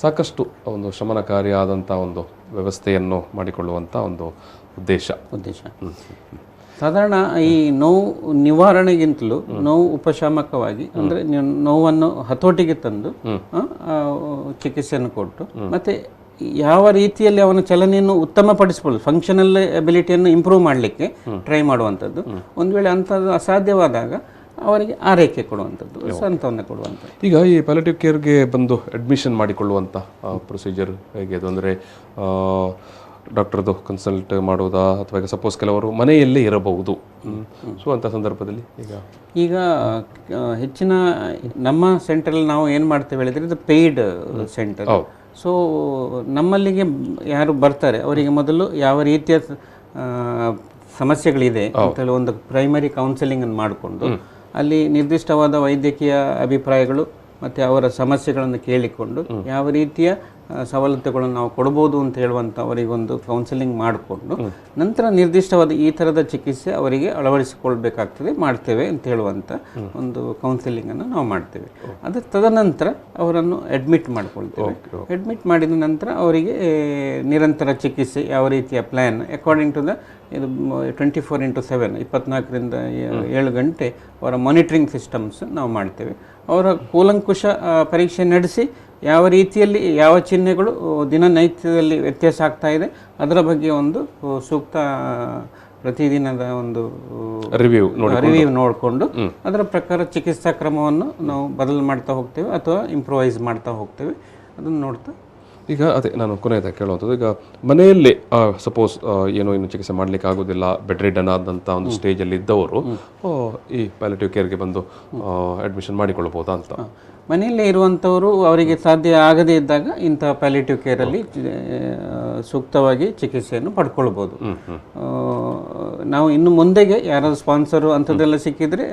ಸಾಕಷ್ಟು ಒಂದು ಶಮನಕಾರಿಯಾದಂಥ ಒಂದು ವ್ಯವಸ್ಥೆಯನ್ನು ಮಾಡಿಕೊಳ್ಳುವಂಥ ಒಂದು ಉದ್ದೇಶ. ಸಾಧಾರಣ ಈ ನೋವು ನಿವಾರಣೆಗಿಂತಲೂ ನೋವು ಉಪಶಮಕವಾಗಿ, ಅಂದರೆ ನೋವನ್ನು ಹತೋಟಿಗೆ ತಂದು ಚಿಕಿತ್ಸೆಯನ್ನು ಕೊಟ್ಟು ಮತ್ತೆ ಯಾವ ರೀತಿಯಲ್ಲಿ ಅವನ ಚಲನೆಯನ್ನು ಉತ್ತಮಪಡಿಸ್ಬೋದು, ಫಂಕ್ಷನಲ್ ಎಬಿಲಿಟಿಯನ್ನು ಇಂಪ್ರೂವ್ ಮಾಡಲಿಕ್ಕೆ ಟ್ರೈ ಮಾಡುವಂಥದ್ದು. ಒಂದು ವೇಳೆ ಅಂಥದ್ದು ಅಸಾಧ್ಯವಾದಾಗ ಅವರಿಗೆ ಆರೈಕೆ ಕೊಡುವಂಥದ್ದು, ಸಂತವನ್ನು ಕೊಡುವಂಥದ್ದು. ಈಗ ಈ ಪ್ಯಾಲಿಯೇಟಿವ್ ಕೇರ್ಗೆ ಬಂದು ಅಡ್ಮಿಷನ್ ಮಾಡಿಕೊಳ್ಳುವಂಥ ಪ್ರೊಸೀಜರ್ ಹೇಗೆ ಅದು? ಅಂದರೆ ಡಾಕ್ಟರ್ದು ಕನ್ಸಲ್ಟ್ ಮಾಡೋದಾ ಅಥವಾ ಈಗ ಸಪೋಸ್ ಕೆಲವರು ಮನೆಯಲ್ಲೇ ಇರಬಹುದು, ಸೊ ಅಂಥ ಸಂದರ್ಭದಲ್ಲಿ ಈಗ ಹೆಚ್ಚಿನ ನಮ್ಮ ಸೆಂಟ್ರಲ್ಲಿ ನಾವು ಏನು ಮಾಡ್ತೇವೆ ಹೇಳಿದರೆ, ಇದು ಪೇಯ್ಡ್ ಸೆಂಟರ್. ಸೊ ನಮ್ಮಲ್ಲಿಗೆ ಯಾರು ಬರ್ತಾರೆ ಅವರಿಗೆ ಮೊದಲು ಯಾವ ರೀತಿಯ ಸಮಸ್ಯೆಗಳಿದೆ ಅಂತೇಳಿ ಒಂದು ಪ್ರೈಮರಿ ಕೌನ್ಸಿಲಿಂಗನ್ನು ಮಾಡಿಕೊಂಡು ಅಲ್ಲಿ ನಿರ್ದಿಷ್ಟವಾದ ವೈದ್ಯಕೀಯ ಅಭಿಪ್ರಾಯಗಳು ಮತ್ತು ಅವರ ಸಮಸ್ಯೆಗಳನ್ನು ಕೇಳಿಕೊಂಡು ಯಾವ ರೀತಿಯ ಸವಲತ್ತುಗಳನ್ನು ನಾವು ಕೊಡ್ಬೋದು ಅಂತ ಹೇಳುವಂಥ ಅವರಿಗೊಂದು ಕೌನ್ಸಿಲಿಂಗ್ ಮಾಡಿಕೊಂಡು ನಂತರ ನಿರ್ದಿಷ್ಟವಾದ ಈ ಥರದ ಚಿಕಿತ್ಸೆ ಅವರಿಗೆ ಅಳವಡಿಸಿಕೊಳ್ಬೇಕಾಗ್ತದೆ, ಮಾಡ್ತೇವೆ ಅಂತ ಹೇಳುವಂಥ ಒಂದು ಕೌನ್ಸಿಲಿಂಗನ್ನು ನಾವು ಮಾಡ್ತೇವೆ. ಅದರ ತದನಂತರ ಅವರನ್ನು ಅಡ್ಮಿಟ್ ಮಾಡಿಕೊಳ್ತೇವೆ. ಅಡ್ಮಿಟ್ ಮಾಡಿದ ನಂತರ ಅವರಿಗೆ ನಿರಂತರ ಚಿಕಿತ್ಸೆ ಯಾವ ರೀತಿಯ ಪ್ಲ್ಯಾನ್ ಅಕಾರ್ಡಿಂಗ್ ಟು ದ ಇದು 24x7 24ರಿಂದ 7 ಗಂಟೆ ಅವರ ಮಾನಿಟರಿಂಗ್ ಸಿಸ್ಟಮ್ಸ್ ನಾವು ಮಾಡ್ತೇವೆ. ಅವರ ಕೂಲಂಕುಷ ಪರೀಕ್ಷೆ ನಡೆಸಿ ಯಾವ ರೀತಿಯಲ್ಲಿ ಯಾವ ಚಿಹ್ನೆಗಳು ದಿನನೈತ್ಯದಲ್ಲಿ ವ್ಯತ್ಯಾಸ ಆಗ್ತಾ ಇದೆ ಅದರ ಬಗ್ಗೆ ಒಂದು ಸೂಕ್ತ ಪ್ರತಿದಿನದ ಒಂದು ರಿವ್ಯೂ ನೋಡಿಕೊಂಡು ಅದರ ಪ್ರಕಾರ ಚಿಕಿತ್ಸಾ ಕ್ರಮವನ್ನು ನಾವು ಬದಲು ಮಾಡ್ತಾ ಹೋಗ್ತೇವೆ ಅಥವಾ ಇಂಪ್ರೂವೈಸ್ ಮಾಡ್ತಾ ಹೋಗ್ತೇವೆ. ಅದನ್ನು ನೋಡ್ತಾ ಈಗ ಅದೇ ನಾನು ಕೊನೆಯದ ಕೇಳುವಂಥದ್ದು, ಈಗ ಮನೆಯಲ್ಲೇ ಸಪೋಸ್ ಏನೋ ಇನ್ನು ಚಿಕಿತ್ಸೆ ಮಾಡಲಿಕ್ಕೆ ಆಗೋದಿಲ್ಲ, ಬೆಡ್ ರಿಡನ್ ಆದಂಥ ಒಂದು ಸ್ಟೇಜಲ್ಲಿ ಇದ್ದವರು ಈ ಪ್ಯಾಲಿಯೇಟಿವ್ ಕೇರ್ಗೆ ಬಂದು ಅಡ್ಮಿಷನ್ ಮಾಡಿಕೊಳ್ಳಬಹುದಾ ಅಂತ? ಮನೆಯಲ್ಲೇ ಇರುವಂಥವರು ಅವರಿಗೆ ಸಾಧ್ಯ ಆಗದೇ ಇದ್ದಾಗ ಇಂಥ ಪ್ಯಾಲಿಟಿವ್ ಕೇರಲ್ಲಿ ಸೂಕ್ತವಾಗಿ ಚಿಕಿತ್ಸೆಯನ್ನು ಪಡ್ಕೊಳ್ಬೋದು. ನಾವು ಇನ್ನು ಮುಂದೆಗೆ ಯಾರಾದ್ರು ಸ್ಪಾನ್ಸರು ಅಂಥದ್ದೆಲ್ಲ ಸಿಕ್ಕಿದರೆ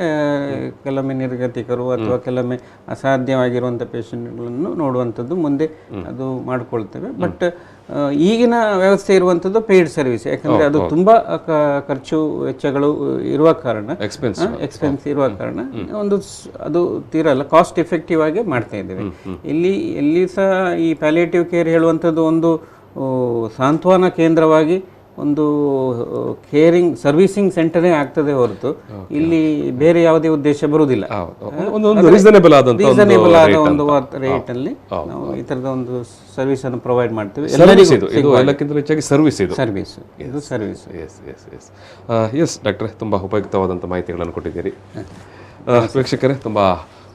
ಕೆಲವೊಮ್ಮೆ ನಿರ್ಗತಿಕರು ಅಥವಾ ಕೆಲವೊಮ್ಮೆ ಅಸಾಧ್ಯವಾಗಿರುವಂಥ ಪೇಷಂಟ್ಗಳನ್ನು ನೋಡುವಂಥದ್ದು ಮುಂದೆ ಅದು ಮಾಡ್ಕೊಳ್ತೇವೆ. ಬಟ್ ಈಗಿನ ವ್ಯವಸ್ಥೆ ಇರುವಂಥದ್ದು ಪೇಯ್ಡ್ ಸರ್ವಿಸ್, ಯಾಕಂದರೆ ಅದು ತುಂಬ ಖರ್ಚು ವೆಚ್ಚಗಳು ಇರುವ ಕಾರಣ, ಎಕ್ಸ್ಪೆನ್ಸ್ ಇರುವ ಕಾರಣ ಅದು ತೀರಲ್ಲ ಕಾಸ್ಟ್ ಎಫೆಕ್ಟಿವ್ ಆಗಿ ಮಾಡ್ತಾ ಇದ್ದೇವೆ. ಎಲ್ಲಿ ಸಹ ಈ ಪ್ಯಾಲಿಯೇಟಿವ್ ಕೇರ್ ಹೇಳುವಂಥದ್ದು ಒಂದು ಸಾಂತ್ವನ ಕೇಂದ್ರವಾಗಿ ಒಂದು ಕೇರಿಂಗ್ ಸರ್ವಿಸಿಂಗ್ ಸೆಂಟರೇ ಆಗ್ತದೆ ಹೊರತು ಇಲ್ಲಿ ಬೇರೆ ಯಾವುದೇ ಉದ್ದೇಶ ಬರುವುದಿಲ್ಲ. ರೀಸನೇಬಲ್ ಆದ ಒಂದು ರೇಟಲ್ಲಿ ನಾವು ಈ ಥರದ ಒಂದು ಸರ್ವಿಸ್ ಅನ್ನು ಪ್ರೊವೈಡ್ ಮಾಡ್ತೀವಿ ಎಲ್ಲರಿಗೂ. ಸರ್ವಿಸ್ ಎಸ್ ಡಾಕ್ಟ್ರೆ, ತುಂಬ ಉಪಯುಕ್ತವಾದಂಥ ಮಾಹಿತಿಗಳನ್ನು ಕೊಟ್ಟಿದ್ದೀರಿ. ವೀಕ್ಷಕರೇ, ತುಂಬ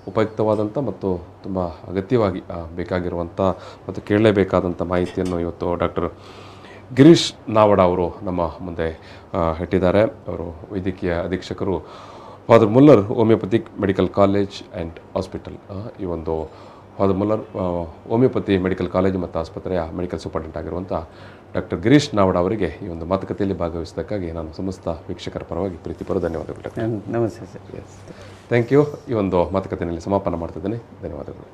ಉಪಯುಕ್ತವಾದಂಥ ಮತ್ತು ತುಂಬ ಅಗತ್ಯವಾಗಿ ಬೇಕಾಗಿರುವಂಥ ಮತ್ತು ಕೇಳಲೇಬೇಕಾದಂಥ ಮಾಹಿತಿಯನ್ನು ಇವತ್ತು ಡಾಕ್ಟರ್ ಗಿರೀಶ್ ನಾವಡ ಅವರು ನಮ್ಮ ಮುಂದೆ ಇಟ್ಟಿದ್ದಾರೆ. ಅವರು ವೈದ್ಯಕೀಯ ಅಧೀಕ್ಷಕರು father Muller homoeopathic medical college and hospital. ಈ ಒಂದು father Muller homoeopathy medical college ಮತ್ತು ಆಸ್ಪತ್ರೆಯ ಮೆಡಿಕಲ್ ಸೂಪರ್ಡೆಂಟ್ ಆಗಿರುವಂಥ ಡಾಕ್ಟರ್ ಗಿರೀಶ್ ನಾವಡ ಅವರಿಗೆ ಈ ಒಂದು ಮಾತುಕತೆಯಲ್ಲಿ ಭಾಗವಹಿಸಿದ್ದಕ್ಕಾಗಿ ನಾನು ಸಮಸ್ತ ವೀಕ್ಷಕರ ಪರವಾಗಿ ಪ್ರೀತಿಪೂರ್ವಕ ಧನ್ಯವಾದಗಳು. ನಮಸ್ತೆ ಸರ್. Thank you. ಈ ಒಂದು ಮಾತುಕತೆಯಲ್ಲಿ ಸಮಾಪನ ಮಾಡ್ತಿದ್ದೇನೆ. ಧನ್ಯವಾದಗಳು.